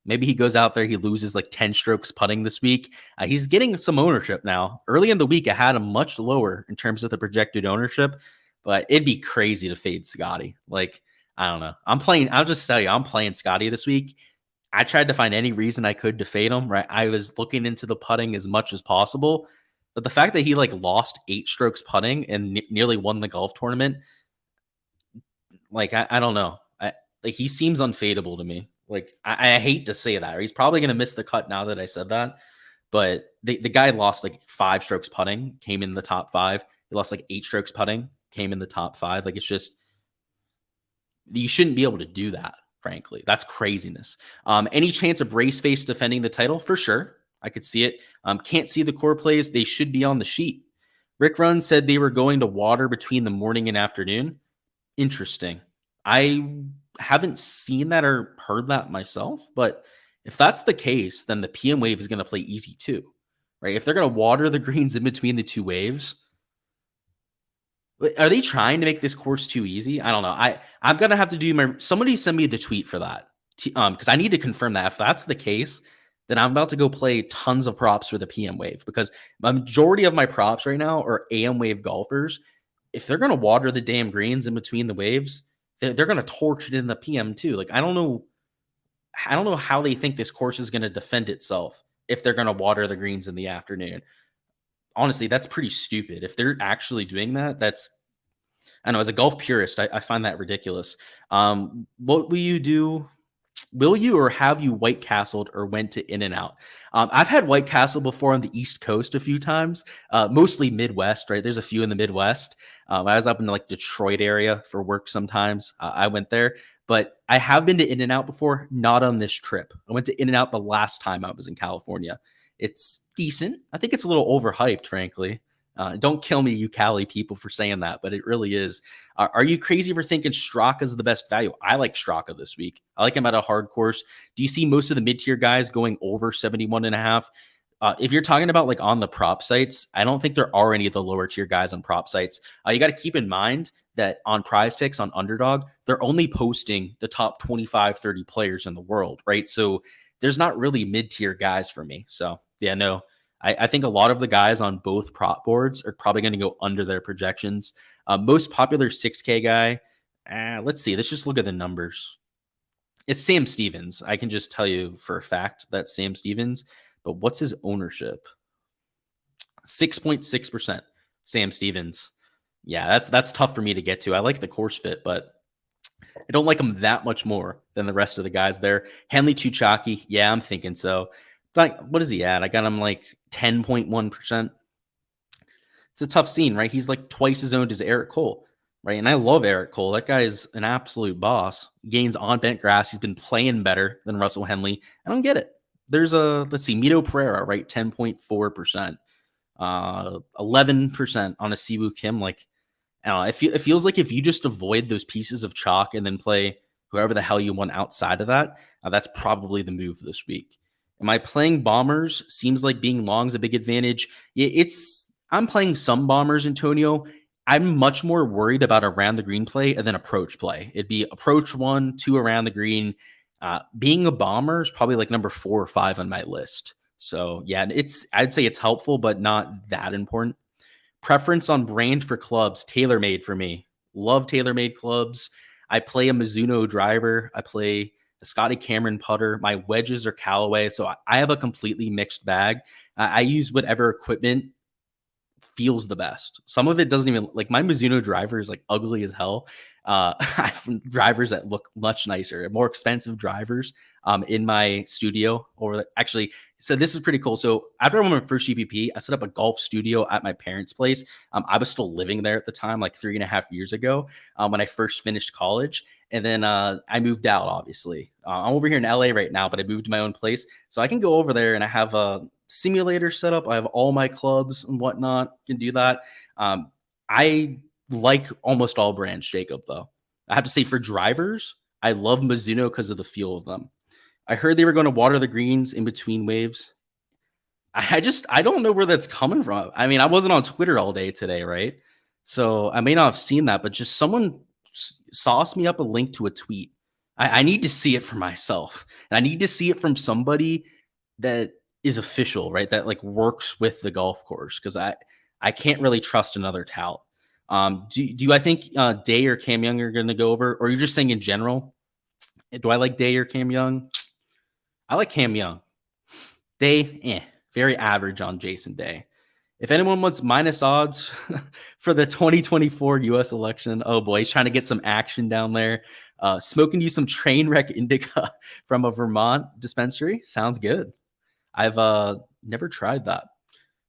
Maybe he goes out there, he loses like 10 strokes putting this week. He's getting some ownership now. Early in the week, I had him much lower in terms of the projected ownership, but it'd be crazy to fade Scotty. Like, I don't know. I'll just tell you, I'm playing Scotty this week. I tried to find any reason I could to fade him, right? I was looking into the putting as much as possible. But the fact that he like lost 8 strokes putting and nearly won the golf tournament, like, I don't know. Like, he seems unfadeable to me. Like, I hate to say that. He's probably going to miss the cut now that I said that. But the guy lost like 5 strokes putting, came in the top 5. He lost like 8 strokes putting, came in the top 5. Like, it's just, you shouldn't be able to do that, frankly. That's craziness. Any chance of Brace Face defending the title? For sure. I could see it. Can't see the core plays. They should be on the sheet. Rick Run said they were going to water between the morning and afternoon. Interesting. I haven't seen that or heard that myself, but if that's the case, then the PM wave is going to play easy too, right? If they're going to water the greens in between the 2 waves, are they trying to make this course too easy? I don't know. I'm going to have to do somebody send me the tweet for that. Because I need to confirm that. If that's the case, then I'm about to go play tons of props for the PM wave, because the majority of my props right now are AM wave golfers. If they're going to water the damn greens in between the waves, they're going to torch it in the PM too. Like, I don't know how they think this course is going to defend itself if they're going to water the greens in the afternoon. Honestly, that's pretty stupid. If they're actually doing that, I know, as a golf purist, I find that ridiculous. What will you do? Will you or have you White Castled or went to In-N-Out? I've had White Castle before on the East Coast a few times, mostly Midwest, right? There's a few in the Midwest. I was up in like Detroit area for work sometimes. I went there, but I have been to In-N-Out before, not on this trip. I went to In-N-Out the last time I was in California. It's decent. I think it's a little overhyped, frankly. Don't kill me, you Cali people, for saying that, but it really is. Are you crazy for thinking Straka is the best value? I like Straka this week. I like him at a hard course. Do you see most of the mid-tier guys going over 71.5? If you're talking about like on the prop sites, I don't think there are any of the lower tier guys on prop sites. You got to keep in mind that on Prize Picks, on Underdog, they're only posting the top 25, 30 players in the world, right? So there's not really mid-tier guys for me. So yeah, no. I think a lot of the guys on both prop boards are probably going to go under their projections. Most popular 6K guy, let's see. Let's just look at the numbers. It's Sam Stevens. I can just tell you for a fact that's Sam Stevens. But what's his ownership? 6.6%. Sam Stevens. Yeah, that's tough for me to get to. I like the course fit, but I don't like him that much more than the rest of the guys there. Henley Chuchaki. Yeah, I'm thinking so. Like, what is he at? I got him like 10.1%. It's a tough scene, right? He's like twice as owned as Eric Cole, right? And I love Eric Cole. That guy is an absolute boss. Gains on bent grass. He's been playing better than Russell Henley. I don't get it. There's let's see, Mito Pereira, right? 10.4%. 11% on a Siwoo Kim. Like, I don't know. It feels like if you just avoid those pieces of chalk and then play whoever the hell you want outside of that, that's probably the move this week. Am I playing bombers? Seems like being long is a big advantage. I'm playing some bombers, Antonio. I'm much more worried about around the green play and then approach play. It'd be approach 1, 2 around the green. Being a bomber is probably like number 4 or 5 on my list. So yeah, I'd say it's helpful, but not that important. Preference on brand for clubs, TaylorMade for me. Love TaylorMade clubs. I play a Mizuno driver. I play a Scotty Cameron putter. My wedges are Callaway. So I have a completely mixed bag. I use whatever equipment feels the best. Some of it doesn't even, like, my Mizuno driver is like ugly as hell. I have drivers that look much nicer, more expensive drivers in my studio. Actually, so this is pretty cool. So after I won my first GPP, I set up a golf studio at my parents' place. I was still living there at the time, like 3.5 years ago, when I first finished college. And then I moved out, obviously. I'm over here in LA right now, but I moved to my own place. So I can go over there and I have a simulator set up. I have all my clubs and whatnot. Can do that. I like almost all brands, Jacob, though. I have to say, for drivers, I love Mizuno because of the feel of them. I heard they were going to water the greens in between waves. I don't know where that's coming from. I mean, I wasn't on Twitter all day today, right? So I may not have seen that, but just someone sauce me up a link to a tweet. I need to see it for myself. And I need to see it from somebody that is official, right? That like works with the golf course, because I can't really trust another tout. Do I think Day or Cam Young are going to go over, or you're just saying in general? Do I like Day or Cam Young? I like Cam Young. Day, very average on Jason Day. If anyone wants minus odds for the 2024 U.S. election, oh boy, he's trying to get some action down there. Smoking you some train wreck indica from a Vermont dispensary. Sounds good. I've never tried that.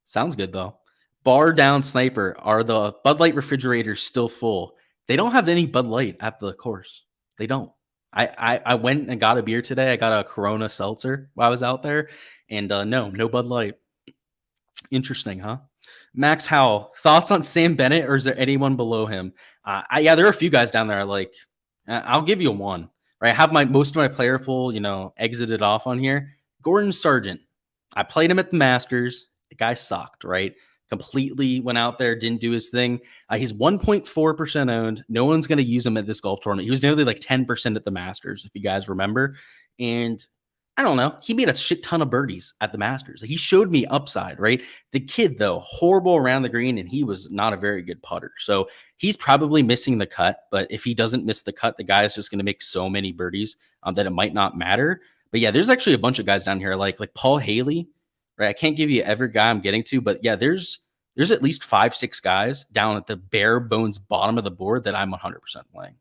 Sounds good though. Bar down sniper. Are the Bud Light refrigerators still full? They don't have any Bud Light at the course. They don't. I went and got a beer today. I got a Corona seltzer while I was out there, and no Bud Light. Interesting, huh? Max Howell, thoughts on Sam Bennett, or is there anyone below him? Yeah, there are a few guys down there I like. I'll give you one. Right, I have most of my player pool, exited off on here. Gordon Sargent. I played him at the Masters. The guy sucked, right? Completely went out there, didn't do his thing. He's 1.4% owned. No one's going to use him at this golf tournament. He was nearly like 10% at the Masters, if you guys remember. And I don't know. He made a shit ton of birdies at the Masters. He showed me upside, right? The kid, though, horrible around the green, and he was not a very good putter. So he's probably missing the cut. But if he doesn't miss the cut, the guy is just going to make so many birdies that it might not matter. But yeah, there's actually a bunch of guys down here like Paul Haley, right? I can't give you every guy I'm getting to, but yeah, there's at least 5-6 guys down at the bare bones bottom of the board that I'm 100% playing.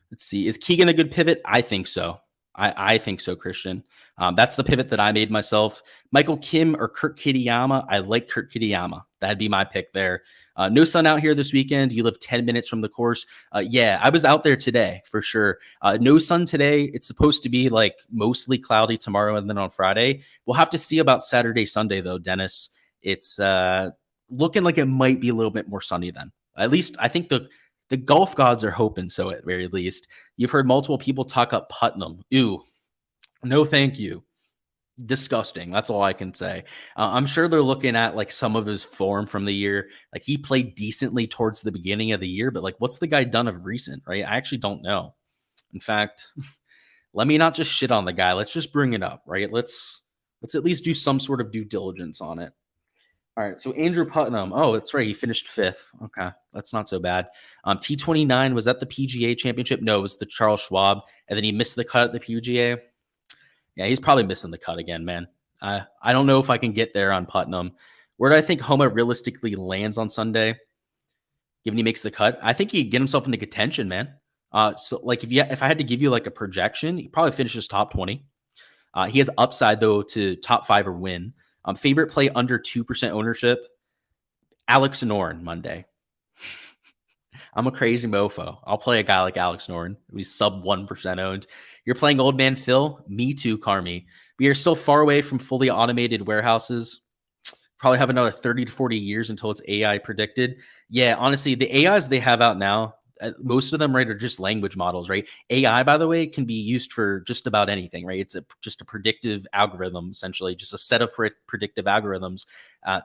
Let's see. Is Keegan a good pivot? I think so. I think so, Christian. That's the pivot that I made myself. Michael Kim or Kurt Kitayama. I like Kurt Kitayama. That'd be my pick there. No sun out here this weekend. You live 10 minutes from the course. Yeah, I was out there today for sure. No sun today. It's supposed to be like mostly cloudy tomorrow and then on Friday. We'll have to see about Saturday, Sunday though, Dennis. It's looking like it might be a little bit more sunny then. At least I think the golf gods are hoping so at very least. You've heard multiple people talk up Putnam. Ew. No, thank you. Disgusting. That's all I can say. I'm sure they're looking at like some of his form from the year. Like he played decently towards the beginning of the year, but like what's the guy done of recent, right? I actually don't know. In fact, let me not just shit on the guy. Let's just bring it up, right? Let's at least do some sort of due diligence on it. All right, so Andrew Putnam. Oh, that's right. He finished 5th. Okay, that's not so bad. T29, was that the PGA Championship? No, it was the Charles Schwab. And then he missed the cut at the PGA. Yeah, he's probably missing the cut again, man. I don't know if I can get there on Putnam. Where do I think Homa realistically lands on Sunday? Given he makes the cut, I think he'd get himself into contention, man. So like if I had to give you like a projection, he probably finishes top 20. He has upside though to top 5 or win. Favorite play under 2% ownership. Alex Noren Monday. I'm a crazy mofo. I'll play a guy like Alex Noren. He's sub 1% owned. You're playing old man Phil? Me too, Carmi. We are still far away from fully automated warehouses. Probably have another 30 to 40 years until it's AI predicted. Yeah, honestly, the AIs they have out now, most of them, right, are just language models, right? AI, by the way, can be used for just about anything, right? It's just a predictive algorithm, essentially, just a set of predictive algorithms.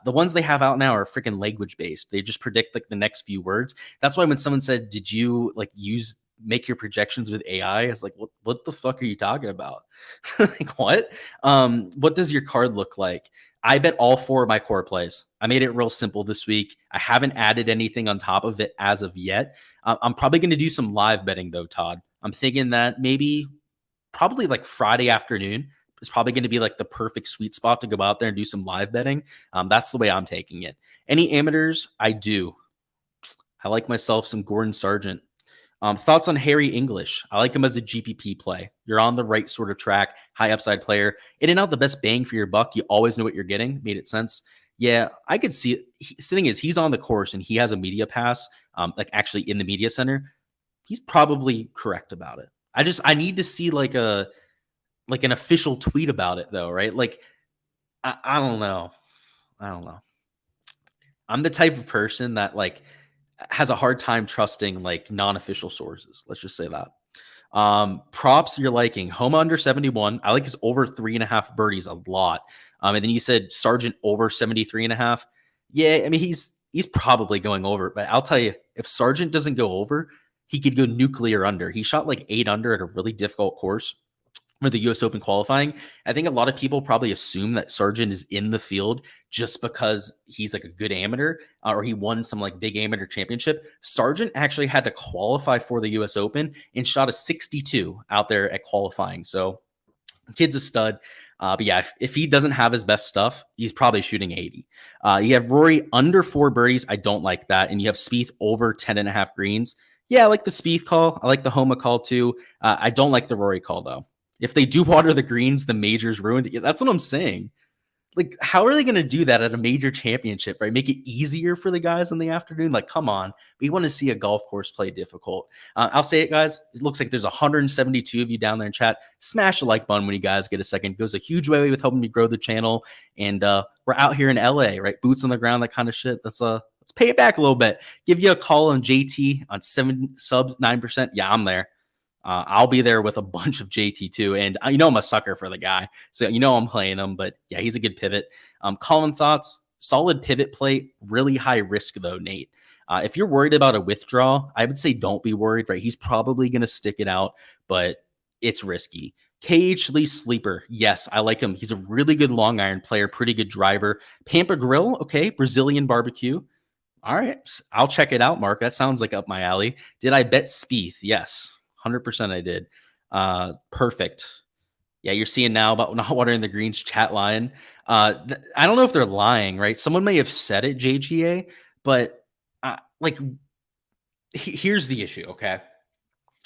The ones they have out now are freaking language based. They just predict like the next few words. That's why when someone said, "Did you like make your projections with AI?" It's like, what the fuck are you talking about? Like what? What does your card look like? I bet all 4 of my core plays. I made it real simple this week. I haven't added anything on top of it as of yet. I'm probably going to do some live betting though, Todd. I'm thinking that probably like Friday afternoon is probably going to be like the perfect sweet spot to go out there and do some live betting. That's the way I'm taking it. Any amateurs? I do. I like myself some Gordon Sargent. Thoughts on Harry English? I like him as a GPP play. You're on the right sort of track, high upside player. In and out the best bang for your buck. You always know what you're getting. Made it sense. Yeah, I could see it. The thing is, he's on the course and he has a media pass, like actually in the media center. He's probably correct about it. I need to see like an official tweet about it though, right? Like, I don't know. I'm the type of person that like has a hard time trusting like non-official sources. Let's just say that. Props you're liking. Homa under 71. I like his over 3.5 birdies a lot. And then you said Sargent over 73.5. Yeah, I mean he's probably going over, but I'll tell you, if Sargent doesn't go over, he could go nuclear under. He shot like 8 under at a really difficult course for the US Open qualifying. I think a lot of people probably assume that Sargent is in the field just because he's like a good amateur or he won some like big amateur championship. Sargent actually had to qualify for the US Open and shot a 62 out there at qualifying. So kid's a stud. But yeah, if he doesn't have his best stuff, he's probably shooting 80. You have Rory under 4 birdies. I don't like that. And you have Spieth over 10.5 greens. Yeah, I like the Spieth call. I like the Homa call too. I don't like the Rory call though. If they do water the greens, the major's ruined. Yeah, that's what I'm saying. Like, how are they going to do that at a major championship, right? Make it easier for the guys in the afternoon? Like, come on. We want to see a golf course play difficult. I'll say it, guys. It looks like there's 172 of you down there in chat. Smash the like button when you guys get a second. It goes a huge way with helping me grow the channel. And we're out here in LA, right? Boots on the ground, that kind of shit. Let's pay it back a little bit. Give you a call on JT on 7 subs, 9%. Yeah, I'm there. I'll be there with a bunch of JT too. And I'm a sucker for the guy. So, I'm playing him. But yeah, he's a good pivot. Colin, thoughts? Solid pivot play. Really high risk though, Nate. If you're worried about a withdrawal, I would say don't be worried, right? He's probably going to stick it out, but it's risky. KH Lee Sleeper. Yes, I like him. He's a really good long iron player, pretty good driver. Pampa Grill. Okay. Brazilian barbecue. All right. I'll check it out, Mark. That sounds like up my alley. Did I bet Spieth? Yes. 100% I did. Perfect. Yeah, you're seeing now about not watering the greens, chat lying. I don't know if they're lying, right? Someone may have said it, JGA, but here's the issue, okay?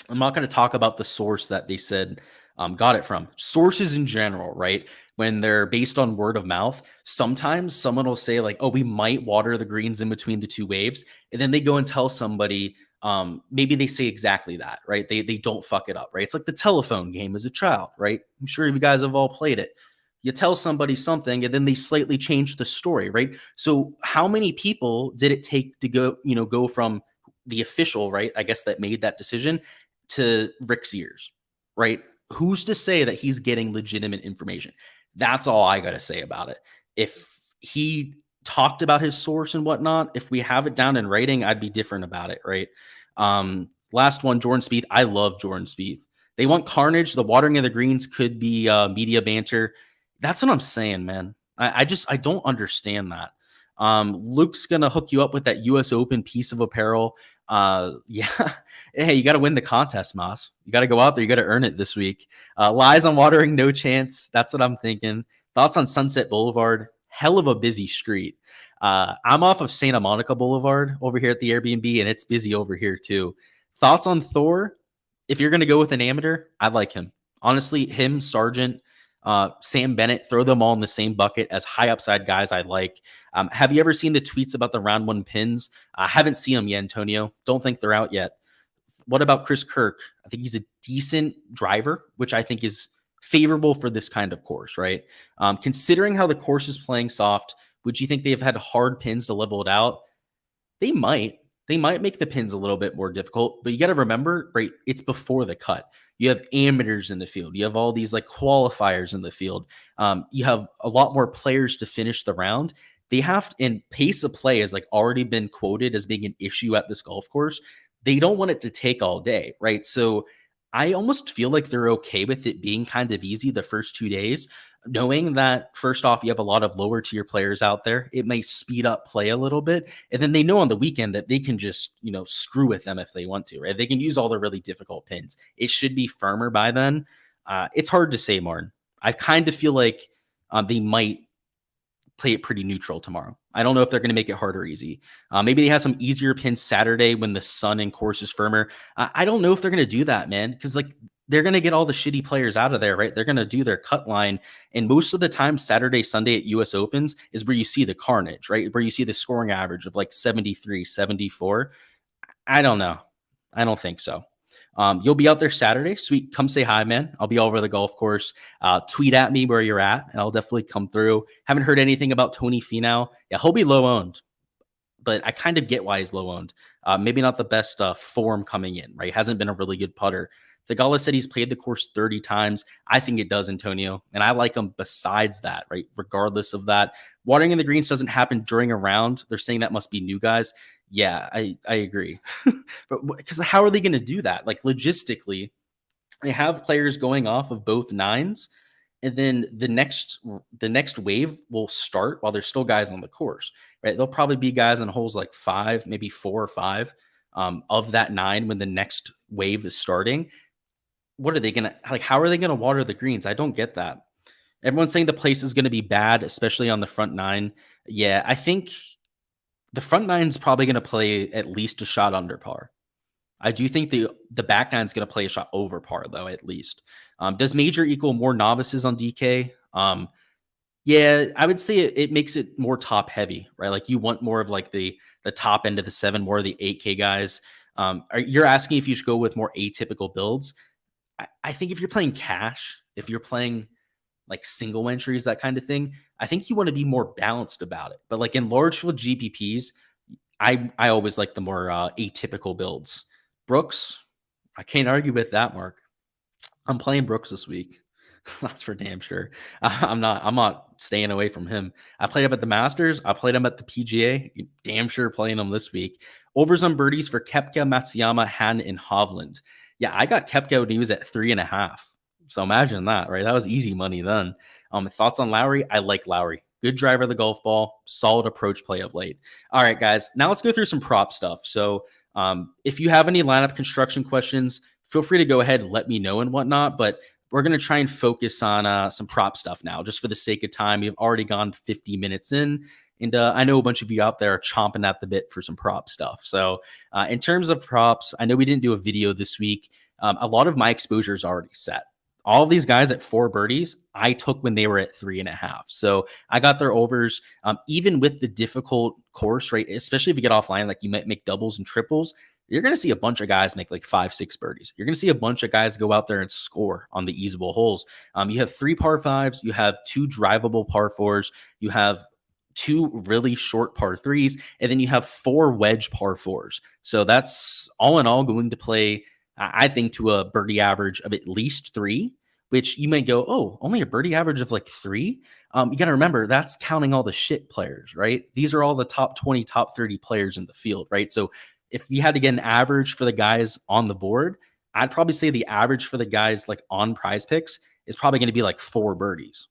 I'm not going to talk about the source that they said got it from. Sources in general, right? When they're based on word of mouth, sometimes someone will say like, oh, we might water the greens in between the 2 waves. And then they go and tell somebody, maybe they say exactly that, right? They don't fuck it up, right? It's like the telephone game as a child, right? I'm sure you guys have all played it. You tell somebody something and then they slightly change the story, right? So how many people did it take to go from the official, right? I guess that made that decision to Rick's ears, right? Who's to say that he's getting legitimate information? That's all I got to say about it. If he talked about his source and whatnot, if we have it down in writing, I'd be different about it, right? Last one, Jordan Spieth. I love Jordan Spieth. They want carnage. The watering of the greens could be media banter. That's what I'm saying, man. I don't understand that. Luke's gonna hook you up with that US Open piece of apparel. Yeah. Hey, you got to win the contest, Moss. You got to go out there. You got to earn it this week. Lies on watering, no chance. That's what I'm thinking. Thoughts on Sunset Boulevard? Hell of a busy street. I'm off of Santa Monica Boulevard over here at the Airbnb, and it's busy over here too. Thoughts on Thor? If you're going to go with an amateur, I like him. Honestly, him, Sargent, Sam Bennett, throw them all in the same bucket as high upside guys I like. Have you ever seen the tweets about the round 1 pins? I haven't seen them yet, Antonio. Don't think they're out yet. What about Chris Kirk? I think he's a decent driver, which I think is favorable for this kind of course, right? Considering how the course is playing soft, would you think they've had hard pins to level it out? They might. They might make the pins a little bit more difficult, but you got to remember, right? It's before the cut. You have amateurs in the field. You have all these like qualifiers in the field. You have a lot more players to finish the round. They have to, and pace of play has like already been quoted as being an issue at this golf course. They don't want it to take all day, right? So I almost feel like they're okay with it being kind of easy the first 2 days, knowing that first off, you have a lot of lower tier players out there. It may speed up play a little bit. And then they know on the weekend that they can just, screw with them if they want to, right? They can use all the really difficult pins. It should be firmer by then. It's hard to say, Martin. I kind of feel like they might play it pretty neutral tomorrow. I don't know if they're going to make it hard or easy. Maybe they have some easier pins Saturday when the sun and course is firmer. I don't know if they're going to do that, man, because they're going to get all the shitty players out of there, right? They're going to do their cut line. And most of the time, Saturday, Sunday at US Opens is where you see the carnage, right? Where you see the scoring average of like 73, 74. I don't know. I don't think so. You'll be out there Saturday. Sweet. Come say hi, man. I'll be all over the golf course. Tweet at me where you're at, and I'll definitely come through. Haven't heard anything about Tony Finau. Yeah, he'll be low owned. but I kind of get why he's low owned. Maybe not the best form coming in, right? Hasn't been a really good putter. Thigala said he's played the course 30 times. I think it does, Antonio. And I like him besides that, right? Regardless of that. Watering in the greens doesn't happen during a round. They're saying that must be new guys. Yeah, I agree. But because how are they going to do that? Like logistically, they have players going off of both nines, and then the next wave will start while there's still guys on the course, right? There'll probably be guys on holes like 5, maybe 4 or 5 of that 9 when the next wave is starting. What are they gonna like? How are they gonna water the greens? I don't get that. Everyone's saying the place is gonna be bad, especially on the front 9. Yeah, I think the front 9 is probably gonna play at least a shot under par. I do think the back 9 is going to play a shot over par, though, at least. Does major equal more novices on DK? Yeah, I would say it makes it more top heavy, right? Like you want more of like the top end of the 7, more of the 8K guys. You're asking if you should go with more atypical builds. I think if you're playing cash, if you're playing like single entries, that kind of thing, I think you want to be more balanced about it. But like in large field GPPs, I always like the more atypical builds. Brooks, I can't argue with that, Mark. I'm playing Brooks this week. That's for damn sure. I'm not staying away from him. I played him at the Masters. I played him at the PGA. Damn sure playing him this week. Overs on birdies for Koepka, Matsuyama, Han, and Hovland. Yeah, I got Koepka when he was at 3.5. So imagine that, right? That was easy money then. Thoughts on Lowry? I like Lowry. Good driver of the golf ball. Solid approach play of late. All right, guys. Now let's go through some prop stuff. So if you have any lineup construction questions, feel free to go ahead and let me know and whatnot. But we're going to try and focus on some prop stuff now, just for the sake of time. We've already gone 50 minutes in. And I know a bunch of you out there are chomping at the bit for some prop stuff. So in terms of props, I know we didn't do a video this week. A lot of my exposure is already set. All of these guys at 4 birdies, I took when they were at 3.5. So I got their overs, even with the difficult course, right? Especially if you get offline, like you might make doubles and triples, you're going to see a bunch of guys make like 5, 6 birdies. You're going to see a bunch of guys go out there and score on the easeable holes. You have 3 par 5s, you have 2 drivable par 4s, you have 2 really short par 3s, and then you have 4 wedge par 4s. So that's all in all going to play, I think, to a birdie average of at least 3, which you may go, oh, only a birdie average of like 3. You got to remember that's counting all the shit players, right? These are all the top 20, top 30 players in the field, right? So if you had to get an average for the guys on the board, I'd probably say the average for the guys like on Prize Picks is probably going to be like 4 birdies.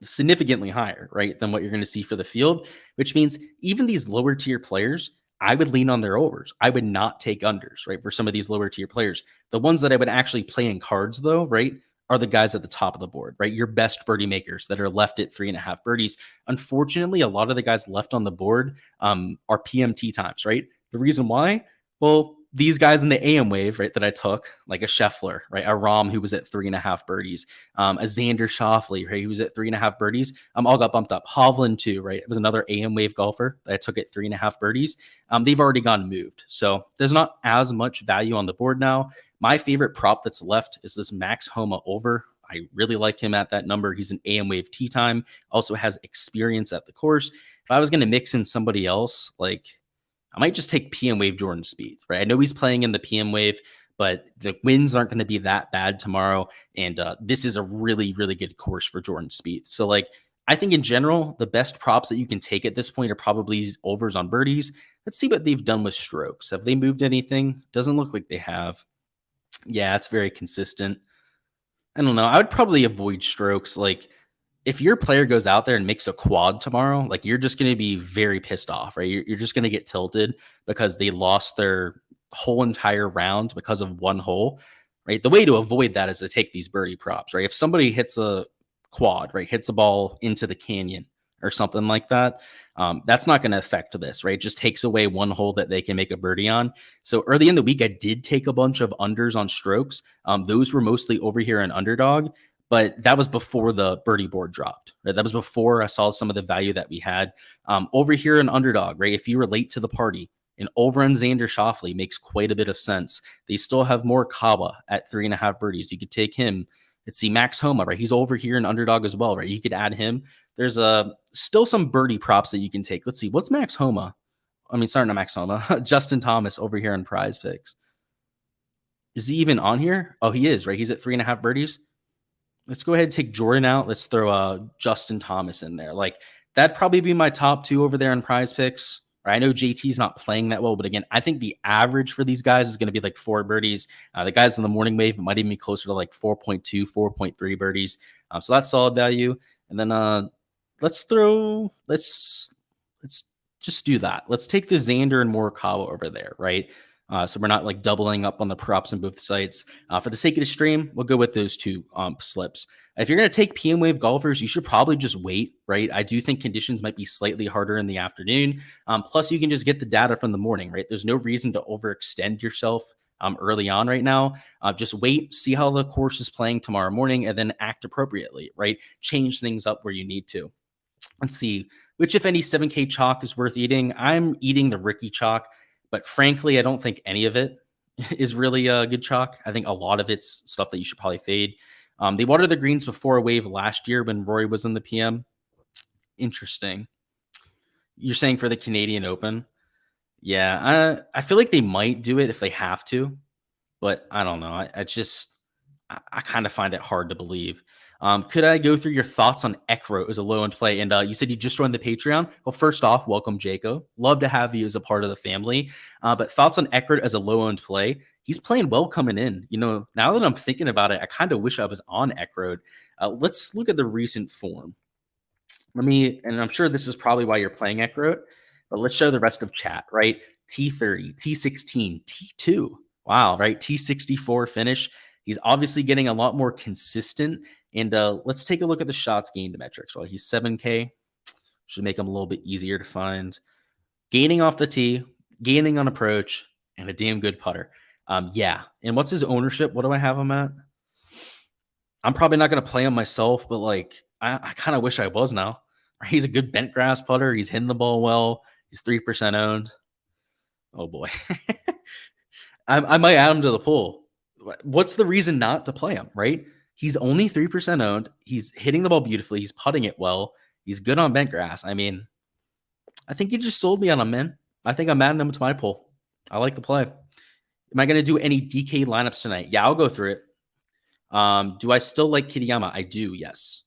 Significantly higher, right, than what you're going to see for the field, which means even these lower tier players, I would lean on their overs. I would not take unders, right, for some of these lower tier players. The ones that I would actually play in cards, though, right, are the guys at the top of the board, right? Your best birdie makers that are left at 3.5 birdies. Unfortunately, a lot of the guys left on the board are PMT times, right? The reason why? Well, these guys in the AM wave, right, that I took, like a Scheffler, right, a Rom who was at 3.5 birdies, a Xander Schauffele, right, who was at 3.5 birdies, all got bumped up. Hovland too, right? It was another AM wave golfer that I took at 3.5 birdies. They've already gone moved, so there's not as much value on the board now. My favorite prop that's left is this Max Homa over. I really like him at that number. He's an AM wave tee time, also has experience at the course. If I was going to mix in somebody else, like, I might just take PM Wave Jordan Spieth, right? I know he's playing in the PM Wave, but the winds aren't going to be that bad tomorrow. And this is a really, really good course for Jordan Spieth. So, like, I think in general, the best props that you can take at this point are probably overs on birdies. Let's see what they've done with strokes. Have they moved anything? Doesn't look like they have. Yeah, it's very consistent. I don't know. I would probably avoid strokes. Like, if your player goes out there and makes a quad tomorrow, like, you're just going to be very pissed off, right? You're just going to get tilted because they lost their whole entire round because of one hole, right? The way to avoid that is to take these birdie props, right? If somebody hits a quad, right, hits a ball into the canyon or something like that, that's not going to affect this, right? It just takes away one hole that they can make a birdie on. So early in the week, I did take a bunch of unders on strokes. Those were mostly over here in Underdog. But that was before the birdie board dropped, right? That was before I saw some of the value that we had. Over here in Underdog, right? If you were late to the party, and over on Xander Schauffele makes quite a bit of sense. They still have more Kawa at 3.5 birdies. You could take him. Let's see, Max Homa, right? He's over here in Underdog as well, right? You could add him. There's still some birdie props that you can take. Let's see, what's Max Homa? I mean, sorry, not Max Homa. Justin Thomas over here in Prize Picks. Is he even on here? Oh, he is, right? He's at 3.5 birdies. Let's go ahead and take Jordan out. Let's throw Justin Thomas in there. Like, that'd probably be my top two over there in Prize Picks. I know JT's not playing that well, but again, I think the average for these guys is going to be like 4 birdies. The guys in the morning wave, it might even be closer to like 4.2, 4.3 birdies. So that's solid value. And then let's just do that. Let's take the Xander and Morikawa over there, right? So we're not like doubling up on the props on both sites. For the sake of the stream, we'll go with those two slips. If you're going to take PM Wave golfers, you should probably just wait, right? I do think conditions might be slightly harder in the afternoon. Plus, you can just get the data from the morning, right? There's no reason to overextend yourself early on right now. Just wait, see how the course is playing tomorrow morning, and then act appropriately, right? Change things up where you need to. Let's see, which, if any, 7K chalk is worth eating. I'm eating the Ricky chalk, but frankly, I don't think any of it is really a good chalk. I think a lot of it's stuff that you should probably fade. They watered the greens before a wave last year when Rory was in the PM. Interesting. You're saying for the Canadian Open? Yeah, I feel like they might do it if they have to, but I don't know. I kind of find it hard to believe. Could I go through your thoughts on Ekro as a low end play? And you said you just joined the Patreon. Well, first off, welcome, Jacob. Love to have you as a part of the family. But thoughts on Ekro as a low end play? He's playing well coming in. You know, now that I'm thinking about it, I kind of wish I was on Ekro. Let's look at the recent form. And I'm sure this is probably why you're playing Ekro, but let's show the rest of chat, right? T30, T16, T2. Wow, right? T64 finish. He's obviously getting a lot more consistent. And let's take a look at the shots gained metrics. Well, he's 7K. Should make him a little bit easier to find. Gaining off the tee, gaining on approach, and a damn good putter. Yeah. And what's his ownership? What do I have him at? I'm probably not going to play him myself, but like, I kind of wish I was now. He's a good bent grass putter. He's hitting the ball well. He's 3% owned. Oh boy. I might add him to the pool. What's the reason not to play him, right? He's only 3% owned. He's hitting the ball beautifully. He's putting it well. He's good on bent grass. I mean, I think you just sold me on him, man. I think I'm adding him to my pool. I like the play. Am I going to do any DK lineups tonight? Yeah, I'll go through it. Do I still like Kitayama? I do, yes.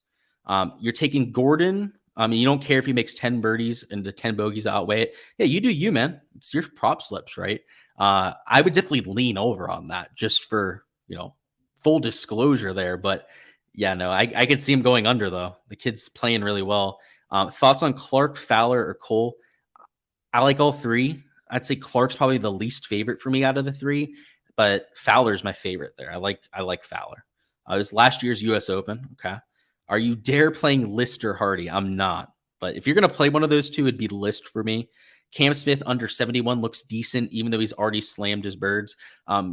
You're taking Gordon. You don't care if he makes 10 birdies and the 10 bogeys outweigh it. Yeah, you do you, man. It's your prop slips, right? I would definitely lean over on that just for, full disclosure there. But yeah, no, I could see him going under, though. The kid's playing really well. Thoughts on Clark, Fowler, or Cole? I like all three. I'd say Clark's probably the least favorite for me out of the three, but Fowler's my favorite there. I like Fowler. It was last year's U.S. Open. Okay. Are you dare playing List or Hardy? I'm not. But if you're going to play one of those two, it'd be List for me. Cam Smith under 71 looks decent, even though he's already slammed his birds.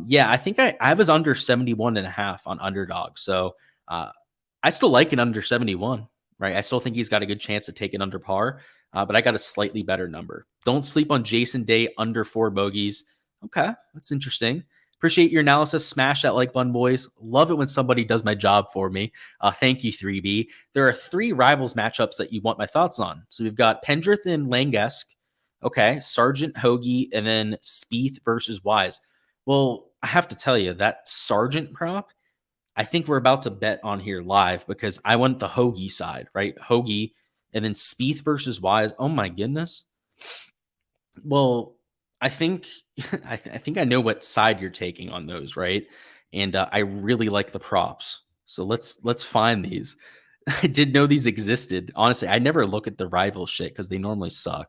Yeah, I think I was under 71.5 on Underdog. So I still like it under 71, right? I still think he's got a good chance to take it under par, but I got a slightly better number. Don't sleep on Jason Day under 4 bogeys. Okay, that's interesting. Appreciate your analysis. Smash that like button, boys. Love it when somebody does my job for me. Thank you, 3B. There are 3 rivals matchups that you want my thoughts on. So we've got Pendrith and Langesk. Okay, Sargent, Hoagie, and then Spieth versus Wise. Well, I have to tell you, that Sargent prop, I think we're about to bet on here live because I went the Hoagie side, right? Hoagie, and then Spieth versus Wise. Oh my goodness. Well, I think I think I know what side you're taking on those, right? And I really like the props. So let's find these. I did know these existed. Honestly, I never look at the rival shit because they normally suck.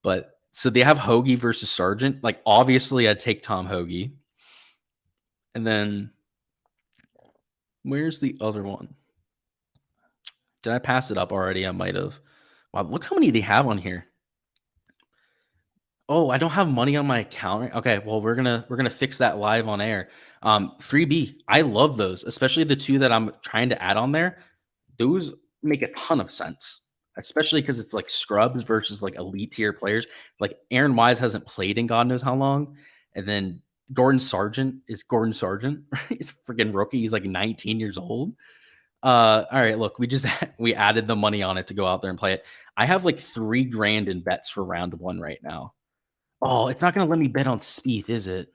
But so they have Hoagie versus Sargent. Like, obviously, I'd take Tom Hoagie. And then where's the other one? Did I pass it up already? I might have. Wow, look how many they have on here. Oh, I don't have money on my account. Okay, well, we're gonna fix that live on air. 3B, I love those, especially the 2 that I'm trying to add on there. Those make a ton of sense, especially because it's like scrubs versus like elite tier players. Like Aaron Wise hasn't played in God knows how long, and then Gordon Sargent is Gordon Sargent. He's a freaking rookie. He's like 19 years old. All right, look, we added the money on it to go out there and play it. I have like $3,000 in bets for round 1 right now. Oh, it's not gonna let me bet on Spieth, is it?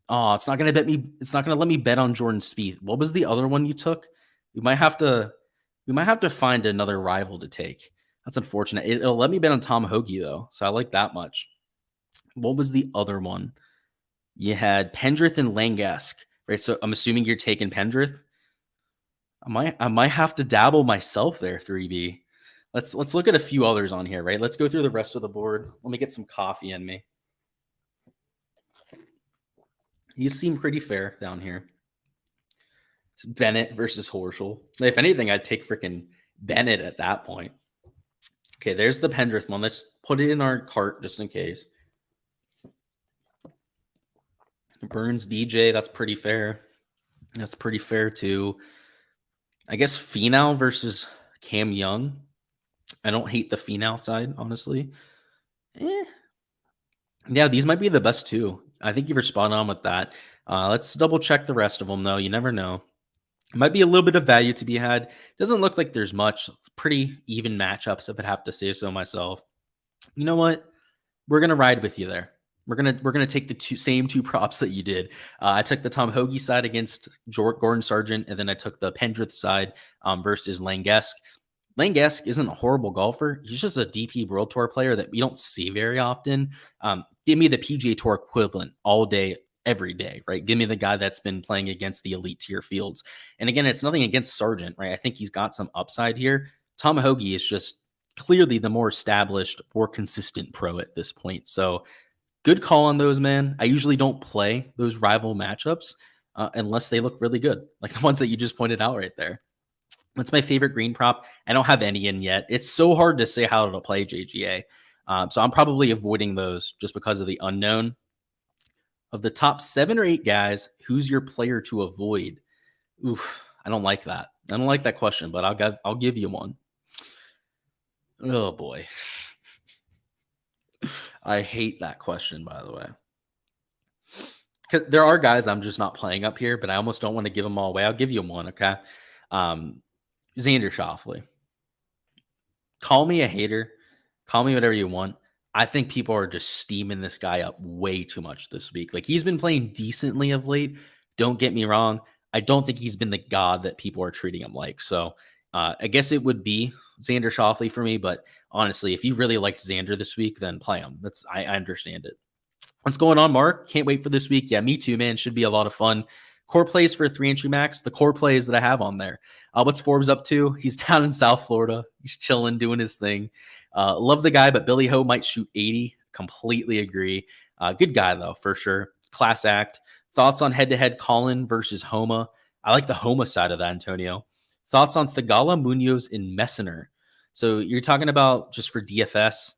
Oh, it's not gonna let me bet on Jordan Spieth. What was the other one you took? We might have to find another rival to take. That's unfortunate. It'll let me bet on Tom Hoagie though, so I like that much. What was the other one? You had Pendrith and Langasque, right? So I'm assuming you're taking Pendrith. I might have to dabble myself there, 3B. Let's look at a few others on here, right? Let's go through the rest of the board. Let me get some coffee in me. You seem pretty fair down here. It's Bennett versus Horschel. If anything, I'd take freaking Bennett at that point. Okay, there's the Pendrith one. Let's put it in our cart just in case. Burns DJ, that's pretty fair. That's pretty fair too. I guess Finau versus Cam Young. I don't hate the Finau side, honestly. Yeah, these might be the best two. I think you were spot on with that. Let's double check the rest of them, though. You never know. Might be a little bit of value to be had. Doesn't look like there's much. Pretty even matchups, if I'd have to say so myself. You know what? We're gonna ride with you there. We're gonna take the same two props that you did. I took the Tom Hoagie side against Gordon Sargent, and then I took the Pendrith side versus Langasque. Langasque isn't a horrible golfer. He's just a DP World Tour player that we don't see very often. Give me the PGA Tour equivalent all day, every day, right? Give me the guy that's been playing against the elite tier fields. And again, it's nothing against Sargent, right? I think he's got some upside here. Tom Hoagie is just clearly the more established, more consistent pro at this point. So good call on those, man. I usually don't play those rival matchups unless they look really good, like the ones that you just pointed out right there. What's my favorite green prop? I don't have any in yet. It's so hard to say how to play JGA. So I'm probably avoiding those just because of the unknown. Of the top 7 or 8 guys, who's your player to avoid? Oof, I don't like that. I don't like that question, but I'll give you one. Oh boy. I hate that question, by the way. Because there are guys I'm just not playing up here, but I almost don't want to give them all away. I'll give you one, okay? Xander Schauffele. Call me a hater. Call me whatever you want. I think people are just steaming this guy up way too much this week. Like, he's been playing decently of late. Don't get me wrong. I don't think he's been the god that people are treating him like. So I guess it would be Xander Schauffele for me. But honestly, if you really liked Xander this week, then play him. I understand it. What's going on, Mark? Can't wait for this week. Yeah, me too, man. Should be a lot of fun. Core plays for a 3-entry max. The core plays that I have on there. What's Forbes up to? He's down in South Florida. He's chilling, doing his thing. Love the guy, but Billy Ho might shoot 80. Completely agree. Good guy, though, for sure. Class act. Thoughts on head-to-head Colin versus Homa? I like the Homa side of that, Antonio. Thoughts on Thigala, Munoz, and Messner? So you're talking about just for DFS?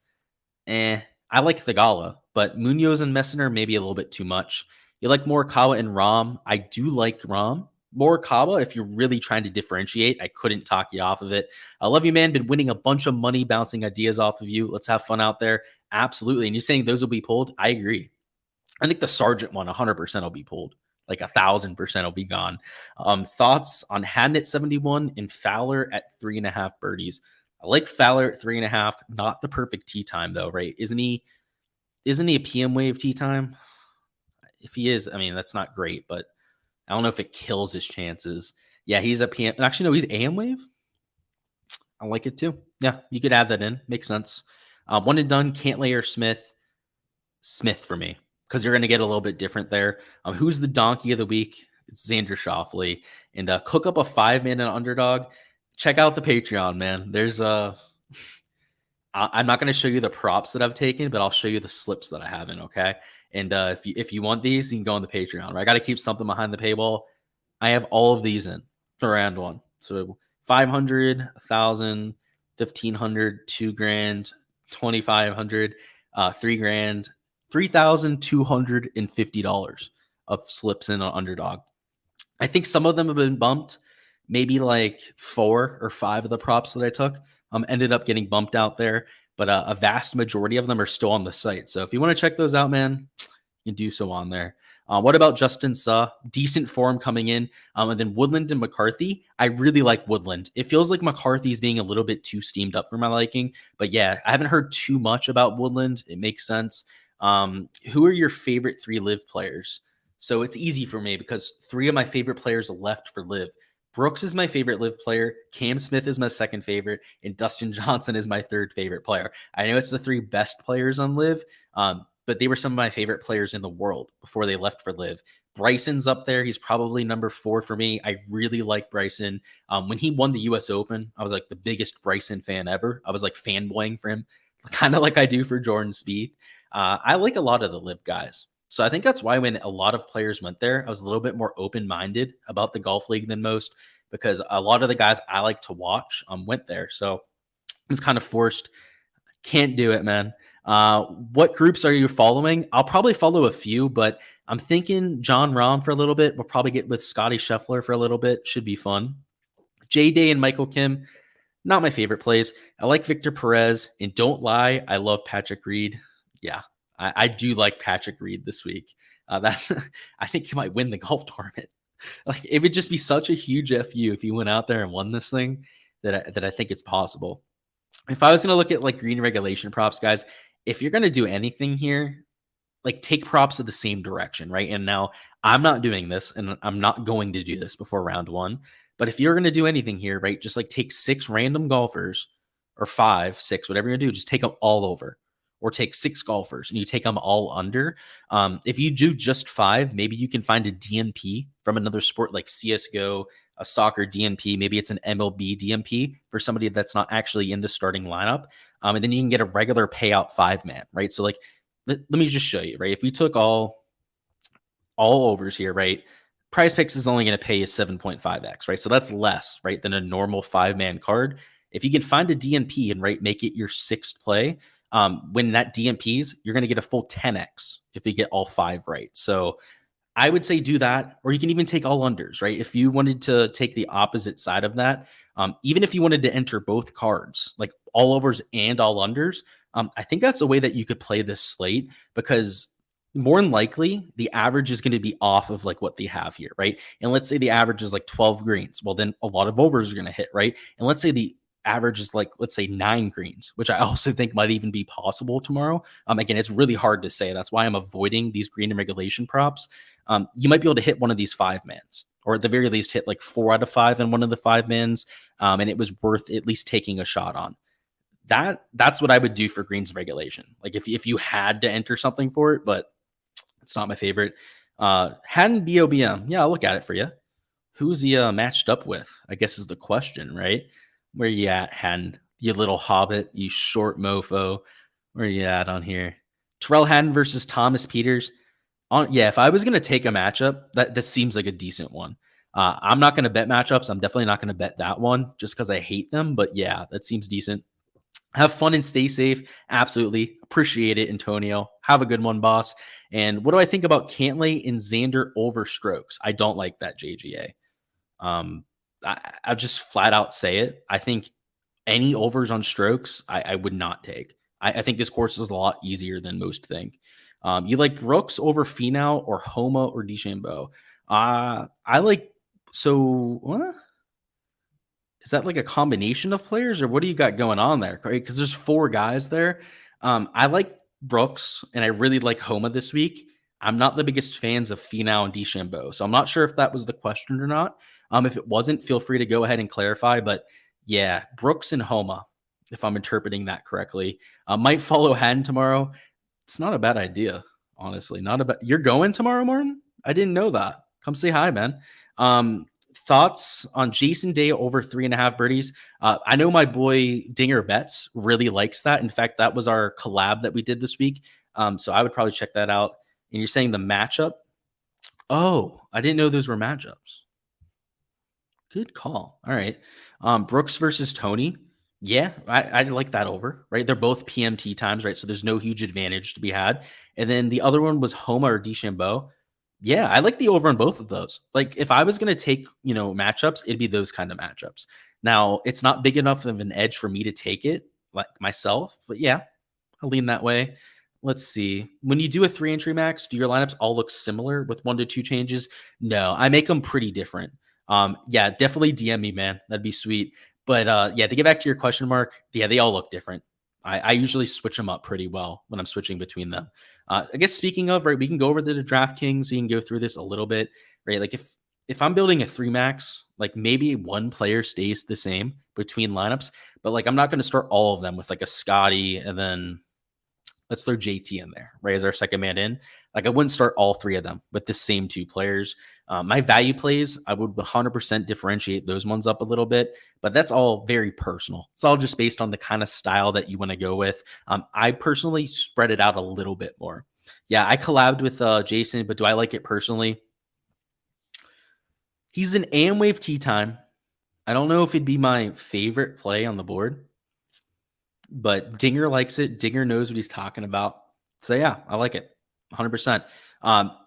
I like Thigala, but Munoz and Messner maybe a little bit too much. You like Morikawa and Rahm? I do like Rahm. Morikawa, if you're really trying to differentiate, I couldn't talk you off of it. I love you, man. Been winning a bunch of money bouncing ideas off of you. Let's have fun out there. Absolutely. And you're saying those will be pulled? I agree. I think the Sargent one 100% will be pulled. Like 1,000% will be gone. Thoughts on Hadden at 71 and Fowler at 3.5 birdies? I like Fowler at 3.5. Not the perfect tee time though, right? Isn't he a PM wave tee time? If he is, I mean, that's not great, but I don't know if it kills his chances. Yeah, he's a PM. Actually, no, he's AM wave. I like it too. Yeah, you could add that in. Makes sense. One and done, Cantlay or Smith? Smith for me, because you're going to get a little bit different there. Who's the donkey of the week? It's Xander Schauffele. And cook up a 5-man and Underdog. Check out the Patreon, man. There's I'm not going to show you the props that I've taken, but I'll show you the slips that I have in, okay? And if you want these, you can go on the Patreon. Right? I got to keep something behind the paywall. I have all of these in for round 1. So 500, 1,000, 1,500, $2,000, 2,500, $3,000, $3,250 of slips in on Underdog. I think some of them have been bumped. Maybe like 4 or 5 of the props that I took ended up getting bumped out there. But a vast majority of them are still on the site. So if you want to check those out, man, You can do so on there. What about Justin Suh? Decent form coming in. And then Woodland and McCarthy. I really like Woodland. It feels like McCarthy's being a little bit too steamed up for my liking. But yeah, I haven't heard too much about Woodland. It makes sense. Who are your favorite 3 live players? So it's easy for me because 3 of my favorite players left for live. Brooks is my favorite live player. Cam Smith is my second favorite. And Dustin Johnson is my third favorite player. I know it's the 3 best players on live. But they were some of my favorite players in the world before they left for live. Bryson's up there. He's probably number 4 for me. I really like Bryson. When he won the US Open, I was like the biggest Bryson fan ever. I was like fanboying for him, kind of like I do for Jordan Spieth. I like a lot of the live guys. So I think that's why when a lot of players went there, I was a little bit more open-minded about the golf league than most, because a lot of the guys I like to watch went there. So I was kind of forced. Can't do it, man. What groups are you following? I'll probably follow a few, but I'm thinking John Rahm for a little bit. We'll probably get with Scotty Scheffler for a little bit. Should be fun. J-Day and Michael Kim, not my favorite plays. I like Victor Perez, and don't lie, I love Patrick Reed. Yeah, I do like Patrick Reed this week. That's I think he might win the golf tournament. Like, it would just be such a huge FU if he went out there and won this thing that I think it's possible. If I was going to look at like green regulation props, guys, if you're going to do anything here, like take props of the same direction, right? And now I'm not doing this, and I'm not going to do this before round 1. But if you're going to do anything here, right, just like take 6 random golfers, or 5, 6, whatever you're going to do, just take them all over. Or take 6 golfers and you take them all under. If you do just 5, maybe you can find a DNP from another sport like CSGO, a soccer DNP. Maybe it's an MLB DNP for somebody that's not actually in the starting lineup. And then you can get a regular payout 5-man, right? So like, let me just show you, right? If we took all overs here, right? Prize Picks is only going to pay you 7.5x, right? So that's less, right, than a normal 5-man card. If you can find a DNP and right, make it your 6th play, when that DNPs, you're going to get a full 10x if you get all 5 right. So I would say do that, or you can even take all unders, right? If you wanted to take the opposite side of that, even if you wanted to enter both cards, like all overs and all unders, I think that's a way that you could play this slate, because more than likely the average is going to be off of like what they have here, right? And let's say the average is like 12 greens. Well, then a lot of overs are going to hit, right? And let's say the average is like, let's say 9 greens, which I also think might even be possible tomorrow. Again, it's really hard to say. That's why I'm avoiding these green and regulation props. You might be able to hit one of these 5-mans, or at the very least hit like 4 out of 5 in one of the 5-mans. And it was worth at least taking a shot on. That's what I would do for greens regulation. Like if you had to enter something for it, but it's not my favorite. Hadn't BOBM. Yeah, I'll look at it for you. Who's he matched up with, I guess is the question, right? Where you at, Haddon? You little hobbit, you short mofo. Where you at on here? Terrell Haddon versus Thomas Peters. Yeah, if I was going to take a matchup, that seems like a decent one. I'm not going to bet matchups. I'm definitely not going to bet that one just because I hate them. But yeah, that seems decent. Have fun and stay safe. Absolutely. Appreciate it, Antonio. Have a good one, boss. And what do I think about Cantlay and Xander over strokes? I don't like that JGA. I'll just flat out say it. I think any overs on strokes, I would not take. I think this course is a lot easier than most think. You like Brooks over Finau or Homa or DeChambeau? I like, so what? Is that like a combination of players, or what do you got going on there? Because there's 4 guys there. I like Brooks and I really like Homa this week. I'm not the biggest fans of Finau and DeChambeau, so I'm not sure if that was the question or not. If it wasn't, feel free to go ahead and clarify. But yeah, Brooks and Homa, if I'm interpreting that correctly. Might follow Haddon tomorrow. It's not a bad idea, honestly. Not a bad. You're going tomorrow, Martin? I didn't know that. Come say hi, man. Thoughts on Jason Day over 3.5 birdies? I know my boy Dinger Betts really likes that. In fact, that was our collab that we did this week. So I would probably check that out. And you're saying the matchup? Oh, I didn't know those were matchups. Good call. All right. Brooks versus Tony. Yeah, I like that over, right? They're both PMT times, right? So there's no huge advantage to be had. And then the other one was Homa or DeChambeau. Yeah, I like the over on both of those. Like if I was going to take, matchups, it'd be those kind of matchups. Now, it's not big enough of an edge for me to take it like myself, but yeah, I'll lean that way. let's see. When you do a 3-entry max, do your lineups all look similar with 1 to 2 changes? No, I make them pretty different. Yeah, definitely DM me, man. That'd be sweet. But yeah, to get back to your question, Mark, yeah, they all look different. I usually switch them up pretty well when I'm switching between them. I guess speaking of, right, we can go over the DraftKings. We can go through this a little bit, right? Like if I'm building a 3 max, like maybe one player stays the same between lineups, but like I'm not going to start all of them with like a Scotty and then let's throw JT in there, right, as our second man in. Like I wouldn't start all 3 of them with the same 2 players. My value plays, I would 100% differentiate those ones up a little bit, but that's all very personal. It's all just based on the kind of style that you want to go with. I personally spread it out a little bit more. Yeah, I collabed with Jason, but do I like it personally? He's an AM Wave Tea Time. I don't know if he'd be my favorite play on the board, but Dinger likes it. Dinger knows what he's talking about. So yeah, I like it 100%.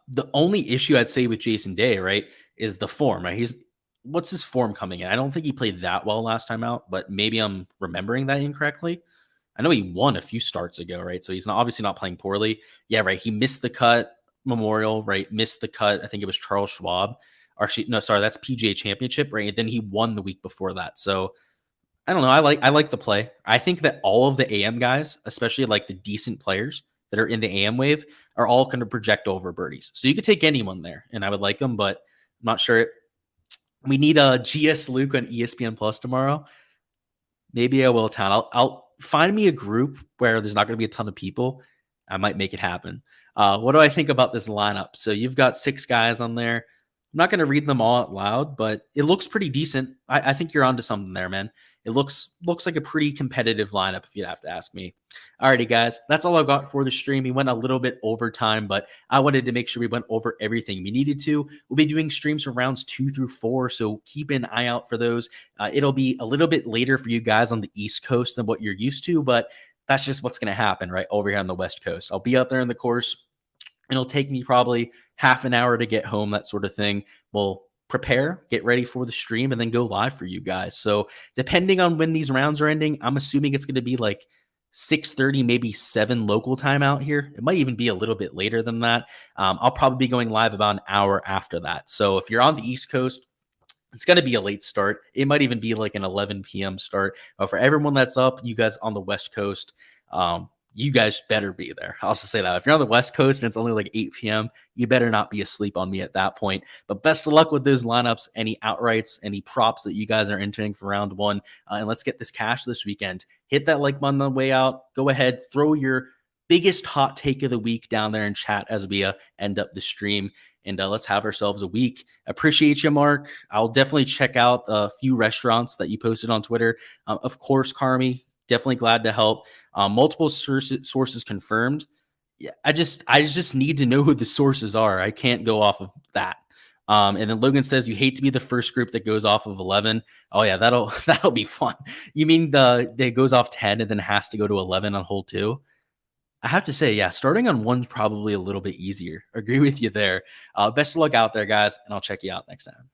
The only issue I'd say with Jason Day, right, is the form, right? What's his form coming in? I don't think he played that well last time out, but maybe I'm remembering that incorrectly. I know he won a few starts ago, right? So he's obviously not playing poorly. Yeah, right. He missed the cut Memorial, right? Missed the cut. I think it was Charles Schwab. No, sorry, that's PGA Championship, right? And then he won the week before that. So I don't know. I like the play. I think that all of the AM guys, especially like the decent players that are in the AM wave, are all going to project over birdies. So you could take anyone there, and I would like them, but I'm not sure. We need a Gsluke on ESPN Plus tomorrow. Maybe I will. I'll find me a group where there's not going to be a ton of people. I might make it happen. What do I think about this lineup? So you've got 6 guys on there. I'm not going to read them all out loud, but it looks pretty decent. I think you're onto something there, man. It looks like a pretty competitive lineup, if you'd have to ask me. Alrighty, guys, that's all I've got for the stream. We went a little bit over time, but I wanted to make sure we went over everything we needed to. We'll be doing streams for rounds 2 through 4, so keep an eye out for those. It'll be a little bit later for you guys on the East Coast than what you're used to, but that's just what's going to happen right over here on the West Coast. I'll be out there in the course. It'll take me probably half an hour to get home, that sort of thing. We'll prepare, get ready for the stream, and then go live for you guys. So depending on when these rounds are ending, I'm assuming it's going to be like 6:30, maybe 7 local time out here. It might even be a little bit later than that. I'll probably be going live about an hour after that. So if you're on the East Coast, it's going to be a late start. It might even be like an 11 p.m. start. But for everyone that's up, you guys on the West Coast, you guys better be there. I'll just say that. If you're on the West Coast and it's only like 8 p.m., you better not be asleep on me at that point. But best of luck with those lineups, any outrights, any props that you guys are entering for round 1. And let's get this cash this weekend. Hit that like button on the way out. Go ahead, throw your biggest hot take of the week down there in chat as we end up the stream. And let's have ourselves a week. Appreciate you, Mark. I'll definitely check out a few restaurants that you posted on Twitter. Of course, Carmi, definitely glad to help. Multiple sources confirmed. Yeah, I just need to know who the sources are. I can't go off of that. And then Logan says, you hate to be the first group that goes off of 11. Oh yeah, that'll be fun. You mean that goes off 10 and then has to go to 11 on hole 2? I have to say, yeah, starting on 1's probably a little bit easier. Agree with you there. Best of luck out there, guys, and I'll check you out next time.